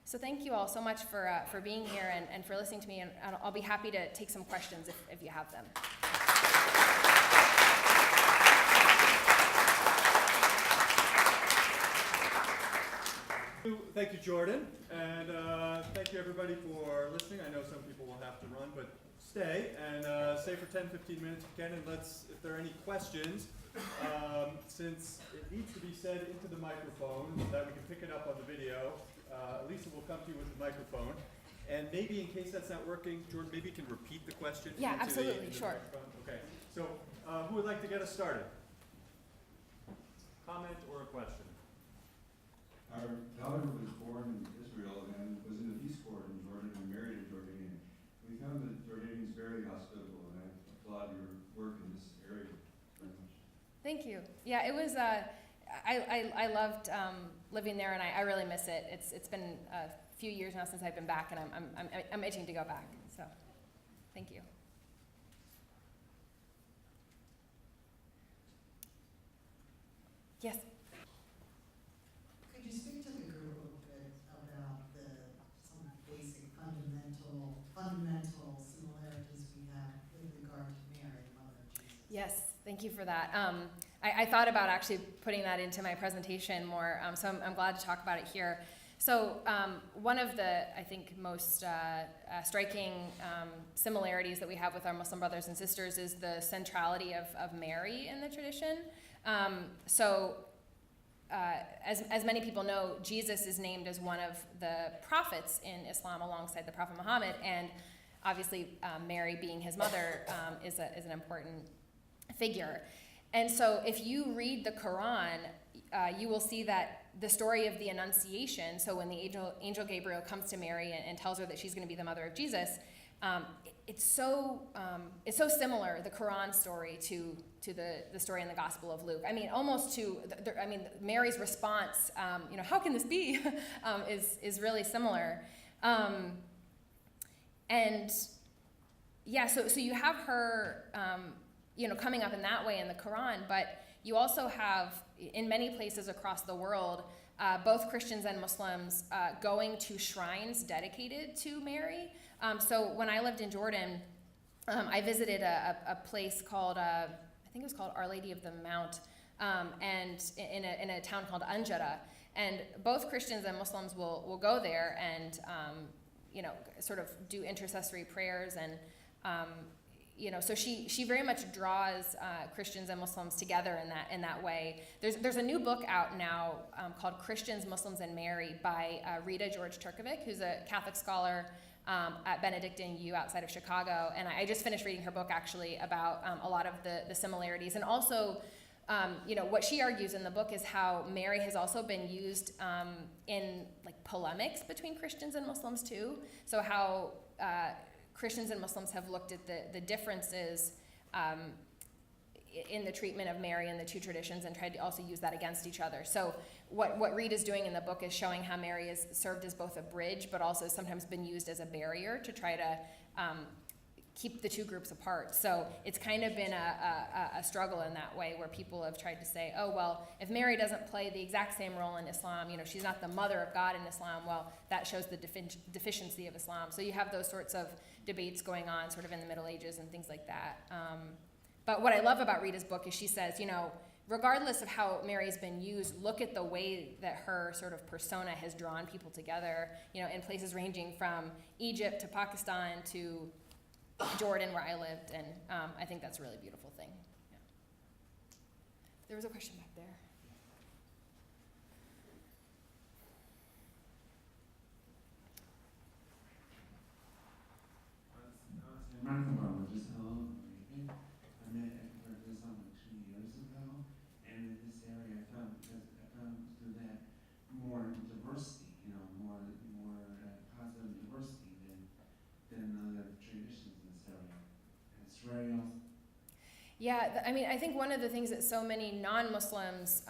So thank you all so much for being here and for listening to me. And I'll be happy to take some questions if you have them. Thank you, Jordan, and thank you everybody for listening. I know some people will have to run, but stay and stay for 10-15 minutes if you can, and if there are any questions, since it needs to be said into the microphone so that we can pick it up on the video, Lisa will come to you with the microphone, and maybe in case that's not working, Jordan, maybe you can repeat the question. Yeah, into absolutely, the sure. microphone. Okay, so who would like to get us started? Comment or a question? Our daughter was born in Israel and was in the Peace Corps in Jordan and married a Jordanian. We found the Jordanians very hospitable, and I applaud your work in this area very much. Thank you. Yeah, it was. I loved living there, and I really miss it. It's been a few years now since I've been back, and I'm itching to go back. So, thank you. Yes. Could you speak to the group a little bit about some basic fundamental similarities we have with regard to Mary, Mother of Jesus? Yes, thank you for that. I thought about actually putting that into my presentation more, so I'm glad to talk about it here. So one of the, I think, most striking similarities that we have with our Muslim brothers and sisters is the centrality of Mary in the tradition. As many people know, Jesus is named as one of the prophets in Islam alongside the Prophet Muhammad, and obviously Mary, being his mother, is an important figure. And so if you read the Quran, you will see that the story of the Annunciation, so when the angel Gabriel comes to Mary and tells her that she's going to be the mother of Jesus, it's so similar, the Quran story, to the story in the Gospel of Luke. I mean, almost to, Mary's response, how can this be, is really similar. And yeah, so you have her, coming up in that way in the Quran, but you also have, in many places across the world, both Christians and Muslims going to shrines dedicated to Mary. So when I lived in Jordan, I visited a place called, I think it was called Our Lady of the Mount, and in a town called Anjara. And both Christians and Muslims will go there and, sort of do intercessory prayers. And, so she very much draws Christians and Muslims together in that way. There's a new book out now called Christians, Muslims, and Mary by Rita George Turkovic, who's a Catholic scholar at Benedictine U outside of Chicago, and I just finished reading her book actually about a lot of the similarities, and also what she argues in the book is how Mary has also been used in like polemics between Christians and Muslims too. So how Christians and Muslims have looked at the differences in the treatment of Mary in the two traditions and tried to also use that against each other. So what Reed is doing in the book is showing how Mary has served as both a bridge, but also sometimes been used as a barrier to try to keep the two groups apart. So it's kind of been a struggle in that way, where people have tried to say, oh, well, if Mary doesn't play the exact same role in Islam, she's not the mother of God in Islam, well, that shows the deficiency of Islam. So you have those sorts of debates going on sort of in the Middle Ages and things like that. But what I love about Rita's book is she says, regardless of how Mary's been used, look at the way that her sort of persona has drawn people together, you know, in places ranging from Egypt to Pakistan to Jordan, where I lived, and I think that's a really beautiful thing. Yeah. There was a question back there. I met this like 2 years ago, and in this area I found through that more diversity, you know, more positive diversity than other traditions in this area. And it's very awesome. Yeah, I mean, I think one of the things that so many non-Muslims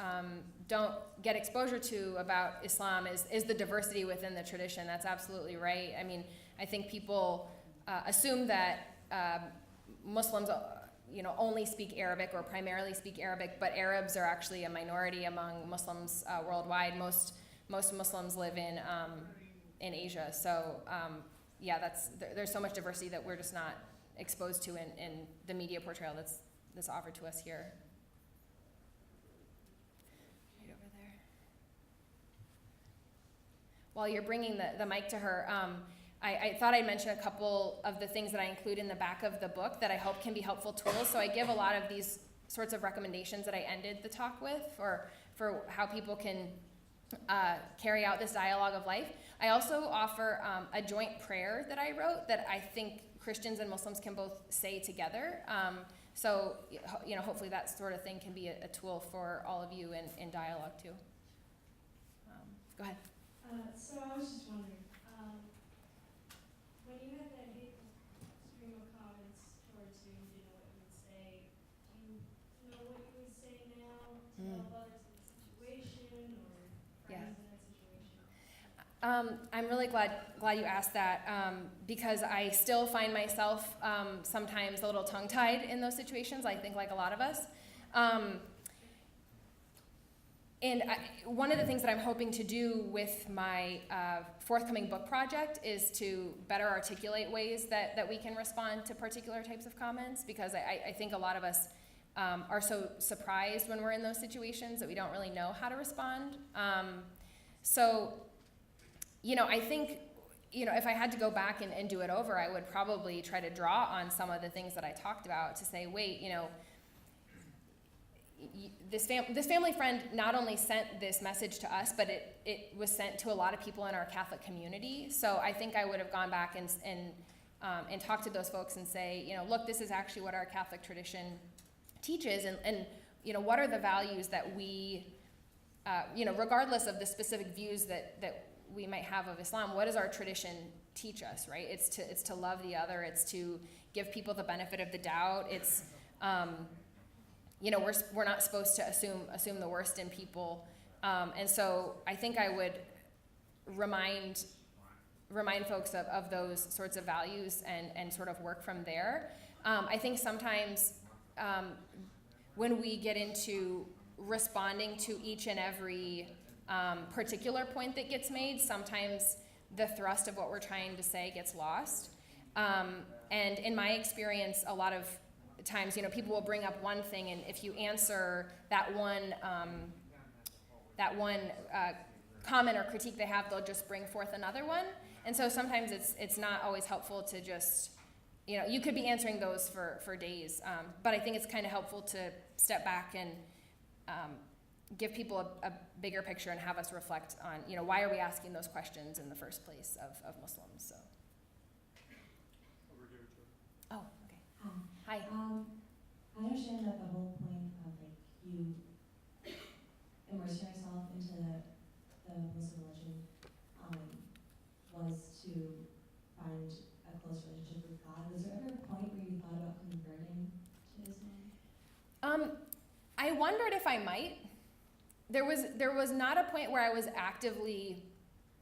don't get exposure to about Islam is the diversity within the tradition. That's absolutely right. I mean, I think people assume that Muslims, you know, only speak Arabic or primarily speak Arabic, but Arabs are actually a minority among Muslims worldwide. Most Muslims live in Asia. So yeah, there's so much diversity that we're just not exposed to in the media portrayal that's offered to us here. Right over there. While you're bringing the mic to her, I thought I'd mention a couple of the things that I include in the back of the book that I hope can be helpful tools. So I give a lot of these sorts of recommendations that I ended the talk with for how people can carry out this dialogue of life. I also offer a joint prayer that I wrote that I think Christians and Muslims can both say together. So, you know, hopefully that sort of thing can be a tool for all of you in dialogue too. Go ahead. So I was just wondering, when you had that hateful stream of comments towards you, you didn't know what you would say. Do you know what you would say now to help others in the situation or friends in that situation? I'm really glad you asked that because I still find myself sometimes a little tongue-tied in those situations, I think like a lot of us. And one of the things that I'm hoping to do with my forthcoming book project is to better articulate ways that we can respond to particular types of comments, because I think a lot of us are so surprised when we're in those situations that we don't really know how to respond. So, you know, I think, you know, if I had to go back and do it over, I would probably try to draw on some of the things that I talked about to say, wait, you know, this family friend not only sent this message to us, but it was sent to a lot of people in our Catholic community. So I think I would have gone back and talked to those folks and say, you know, look, this is actually what our Catholic tradition teaches, and you know, what are the values that we, you know, regardless of the specific views that we might have of Islam, what does our tradition teach us, right? It's to love the other. It's to give people the benefit of the doubt. It's you know, we're not supposed to assume the worst in people, and so I think I would remind folks of those sorts of values and sort of work from there. I think sometimes when we get into responding to each and every particular point that gets made, sometimes the thrust of what we're trying to say gets lost. And in my experience, a lot of times, you know, people will bring up one thing, and if you answer that one comment or critique they have, they'll just bring forth another one. And so sometimes it's not always helpful to just, you know, you could be answering those for days, but I think it's kind of helpful to step back and give people a bigger picture and have us reflect on, you know, why are we asking those questions in the first place of Muslims. So. Oh, okay. Hi. I understand that the whole point of like you immersing yourself into the Muslim religion was to find a close relationship with God. Was there ever a point where you thought about converting to Islam? I wondered if I might. There was not a point where I was actively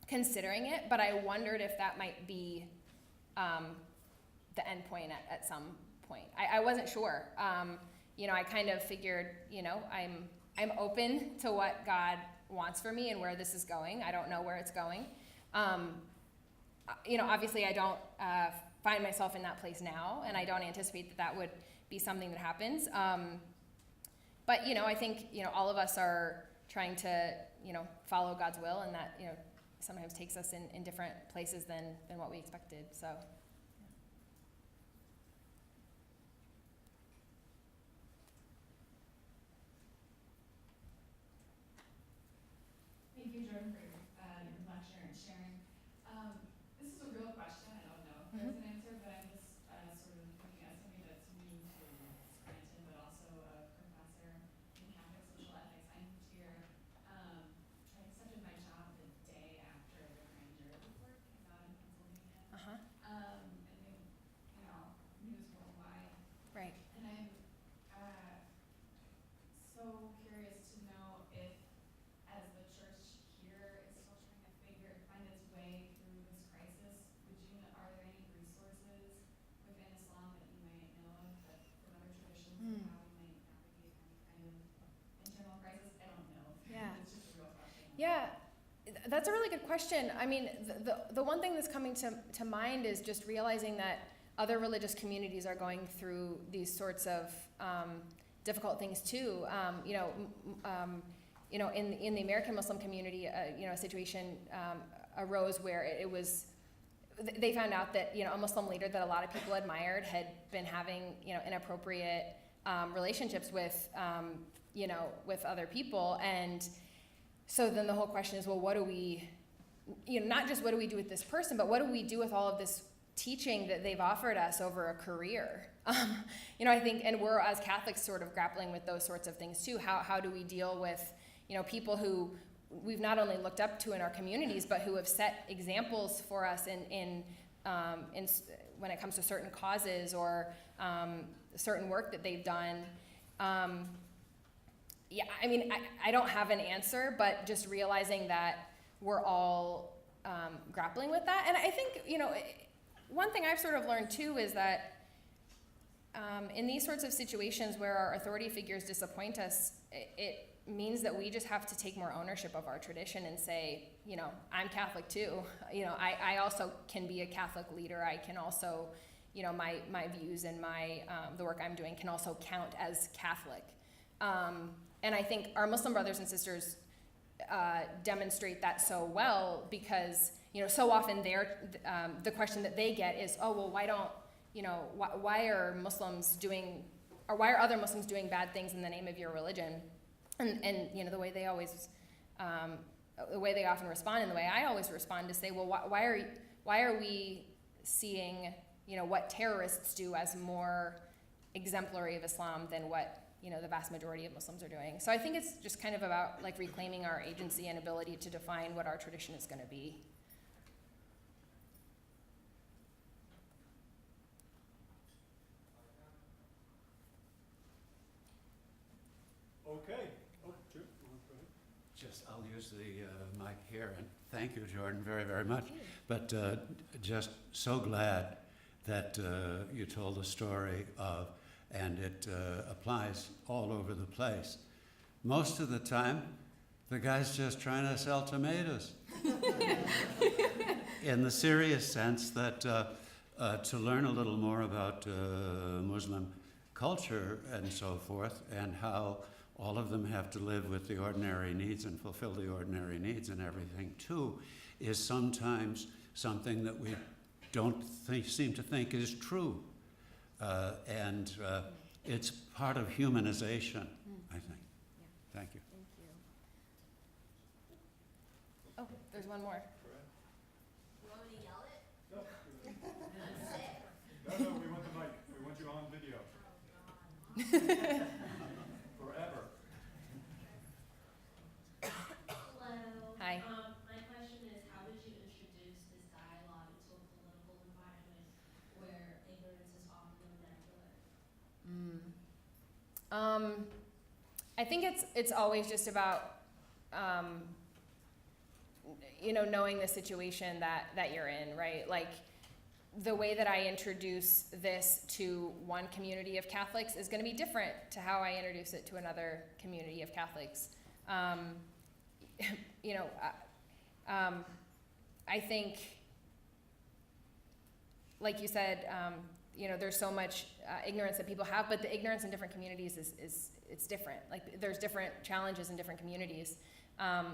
considering it, but I wondered if that might be the end point at some point. I wasn't sure. You know, I kind of figured, you know, I'm open to what God wants for me and where this is going. I don't know where it's going. You know, obviously I don't find myself in that place now, and I don't anticipate that would be something that happens. but, I think, all of us are trying to, follow God's will, and that, sometimes takes us in different places than what we expected, so. Thank you, Jordan, for your lecture and sharing. This is a real question. I don't know if there's an answer, but I'm just sort of looking at somebody that's new to Scranton, but also a professor in Catholic social ethics. I moved here. I accepted my job the day after the grand jury report came out in Pennsylvania. Uh-huh. And they, news worldwide. Right. And I'm so curious to know if, as the church here is still trying to find its way through this crisis, are there any resources within Islam that you might know of that from other traditions of how we might navigate any kind of internal crisis? I don't know. Yeah. It's just a real question. Yeah, that's a really good question. I mean, the one thing that's coming to mind is just realizing that other religious communities are going through these sorts of difficult things too. In the American Muslim community, a situation arose where they found out that, a Muslim leader that a lot of people admired had been having, inappropriate relationships with, with other people. And so then the whole question is, well, what do we, not just what do we do with this person, but what do we do with all of this teaching that they've offered us over a career? I think, and we're as Catholics sort of grappling with those sorts of things too. How do we deal with, people who we've not only looked up to in our communities, but who have set examples for us in when it comes to certain causes or certain work that they've done. I don't have an answer, but just realizing that we're all grappling with that. And I think, one thing I've sort of learned too is that in these sorts of situations where our authority figures disappoint us, it means that we just have to take more ownership of our tradition and say, I'm Catholic too. I also can be a Catholic leader. I can also, my views and my the work I'm doing can also count as Catholic. And I think our Muslim brothers and sisters demonstrate that so well because, so often the question that they get is, oh, well, why don't, why are Muslims doing, or why are other Muslims doing bad things in the name of your religion? And the way they always, the way they often respond and the way I always respond to say, well, why are we seeing, what terrorists do as more exemplary of Islam than what, the vast majority of Muslims are doing? So I think it's just kind of about like reclaiming our agency and ability to define what our tradition is going to be. Okay. Oh, Drew. I'll use the mic here, and thank you, Jordan, very, very much. But just so glad that you told the story of, and it applies all over the place. Most of the time, the guy's just trying to sell tomatoes. In the serious sense that to learn a little more about Muslim culture and so forth, and how all of them have to live with the ordinary needs and fulfill the ordinary needs and everything too, is sometimes something that we don't seem to think is true. And it's part of humanization, I think. Yeah. Thank you. Thank you. Oh, there's one more. You want me to yell it? No, I'm sick. no, we want the mic. We want you on video. Oh, God. Forever. Hello. Hi. My question is, how would you introduce this dialogue into a political environment where ignorance is often the vernacular? I think it's always just about knowing the situation that you're in, right? Like the way that I introduce this to one community of Catholics is going to be different to how I introduce it to another community of Catholics. I think, like you said, there's so much ignorance that people have, but the ignorance in different communities it's different. Like there's different challenges in different communities.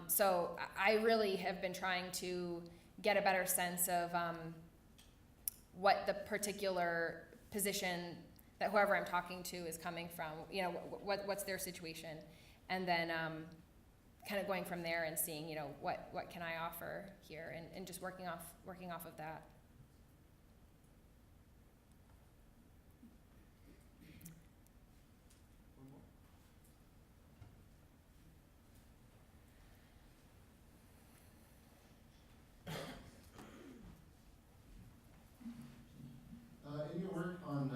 So I really have been trying to get a better sense of what the particular position that whoever I'm talking to is coming from, you know, what's their situation, and then kind of going from there and seeing, you know, what can I offer here, and just working off of that. In your work on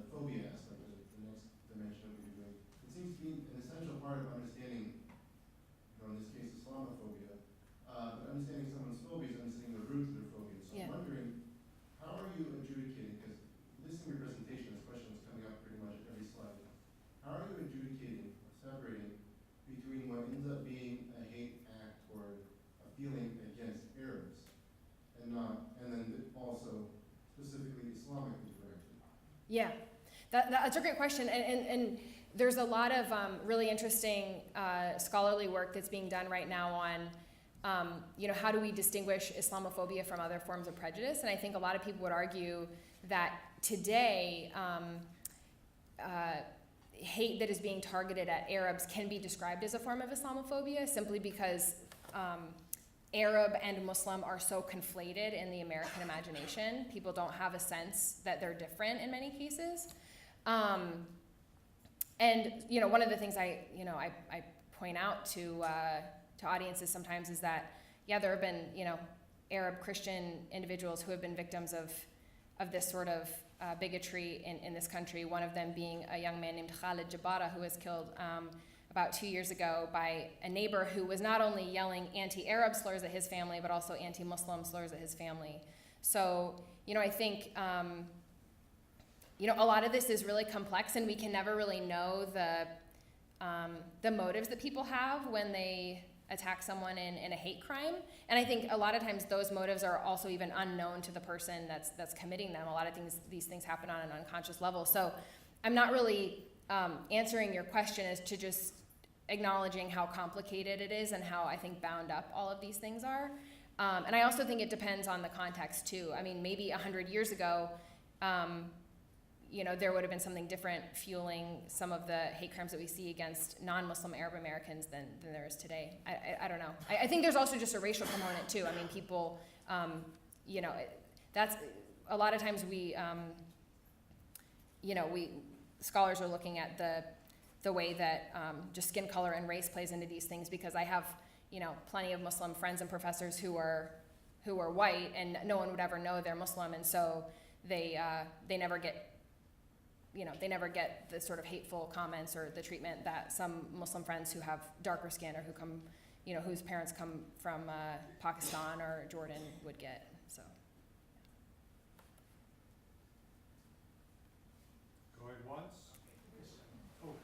phobia aspect, the next dimension of what you're doing, it seems to be an essential part of understanding, you know, in this case, Islamophobia, but understanding someone's phobia is understanding the root of their phobia. So Yeah. I'm wondering, how are you adjudicating, because listening to your presentation, this question was coming up pretty much at every slide. How are you adjudicating or separating between what ends up being a hate act or a feeling against Arabs and then also specifically Islamically directed? Yeah, that's a great question, and there's a lot of really interesting scholarly work that's being done right now on, you know, how do we distinguish Islamophobia from other forms of prejudice? And I think a lot of people would argue that today, hate that is being targeted at Arabs can be described as a form of Islamophobia simply because Arab and Muslim are so conflated in the American imagination. People don't have a sense that they're different in many cases. And you know, one of the things I point out to audiences sometimes is that, yeah, there have been, you know, Arab Christian individuals who have been victims of this sort of bigotry in this country. One of them being a young man named Khalid Jabara, who was killed about 2 years ago by a neighbor who was not only yelling anti-Arab slurs at his family, but also anti-Muslim slurs at his family. So, you know, I think, you know, a lot of this is really complex, and we can never really know the motives that people have when they attack someone in a hate crime. And I think a lot of times those motives are also even unknown to the person that's committing them. A lot of these things happen on an unconscious level. So I'm not really answering your question as to just acknowledging how complicated it is and how I think bound up all of these things are. And I also think it depends on the context too. I mean, maybe 100 years ago, you know, there would have been something different fueling some of the hate crimes that we see against non-Muslim Arab Americans than there is today. I don't know. I think there's also just a racial component too. I mean, people, you know, that's a lot of times we, you know, scholars are looking at the way that just skin color and race plays into these things, because I have, you know, plenty of Muslim friends and professors who are white, and no one would ever know they're Muslim, and so they never get, you know, they never get the sort of hateful comments or the treatment that some Muslim friends who have darker skin or who come, you know, whose parents come from Pakistan or Jordan would get. So. Going once? Oh,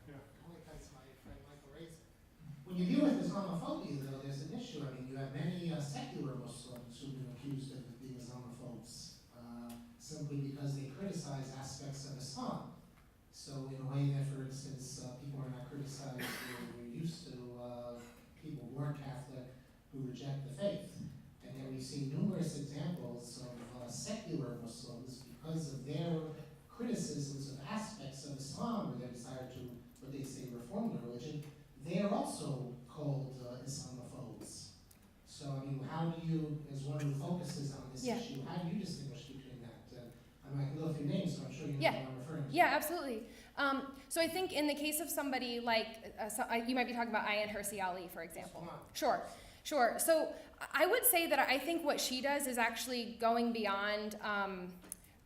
yeah. Only because my friend Michael raised it. When you deal with Islamophobia, though, there's an issue. I mean, you have many secular Muslims who've been accused of being Islamophobes simply because they criticize aspects of Islam. So in a way that, for instance, people are not criticized, we're used to people who aren't Catholic who reject the faith. And then we see numerous examples of secular Muslims, because of their criticisms of aspects of Islam or their desire to, what they say, reform the religion, they are also called Islamophobes. So, I mean, how do you, as one who focuses on this issue, how do you distinguish between that? I mean, I can go through names, so I'm sure you know what I'm referring to. Yeah, absolutely. So I think in the case of somebody like, you might be talking about Ayan Hirsi Ali, for example. Sure. So I would say that I think what she does is actually going beyond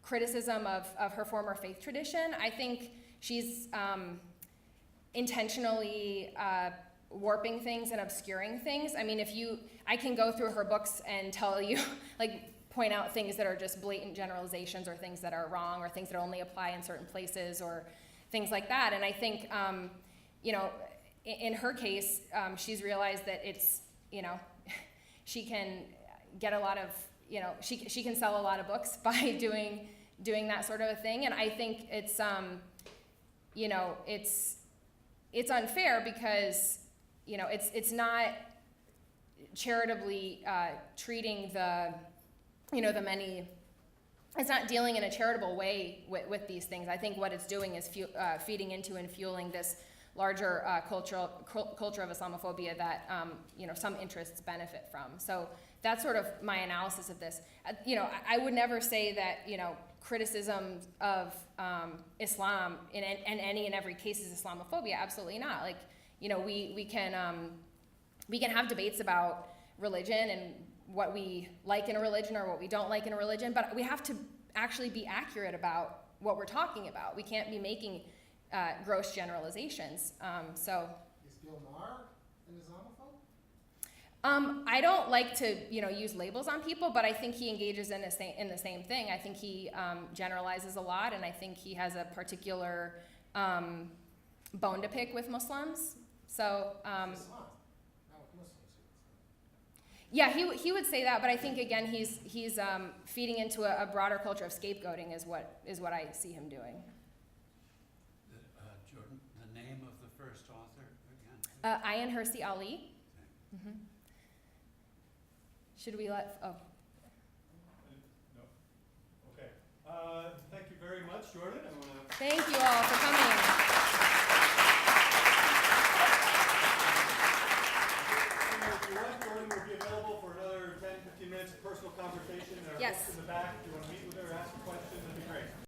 criticism of her former faith tradition. I think she's intentionally warping things and obscuring things. I mean, I can go through her books and tell you, like, point out things that are just blatant generalizations or things that are wrong or things that only apply in certain places or things like that. And I think, you know, in her case, she's realized that it's, you know, she can get a lot of, you know, she can sell a lot of books by doing that sort of a thing. And I think it's, you know, it's it's unfair because, you know, it's not charitably treating the, you know, the many, it's not dealing in a charitable way with these things. I think what it's doing is feeding into and fueling this larger culture of Islamophobia that, you know, some interests benefit from. So that's sort of my analysis of this. You know, I would never say that, you know, criticism of Islam in any and every case is Islamophobia. Absolutely not. Like, you know, we can have debates about religion and what we like in a religion or what we don't like in a religion, but we have to actually be accurate about what we're talking about. We can't be making gross generalizations. So. Is Bill Maher an Islamophobe? I don't like to, you know, use labels on people, but I think he engages in the same thing. I think he generalizes a lot, and I think he has a particular bone to pick with Muslims. So. Islam, not with Muslims. Yeah, he would say that, but I think again he's feeding into a broader culture of scapegoating is what I see him doing. Jordan, the name of the first author again? Ayan Hirsi Ali. Mm-hmm. Should we let? Oh. No. Okay. Thank you very much, Jordan. Thank you all for coming. If you want, Jordan will be available for another 10, 15 minutes of personal conversation. There are Yes. folks in the back if you want to meet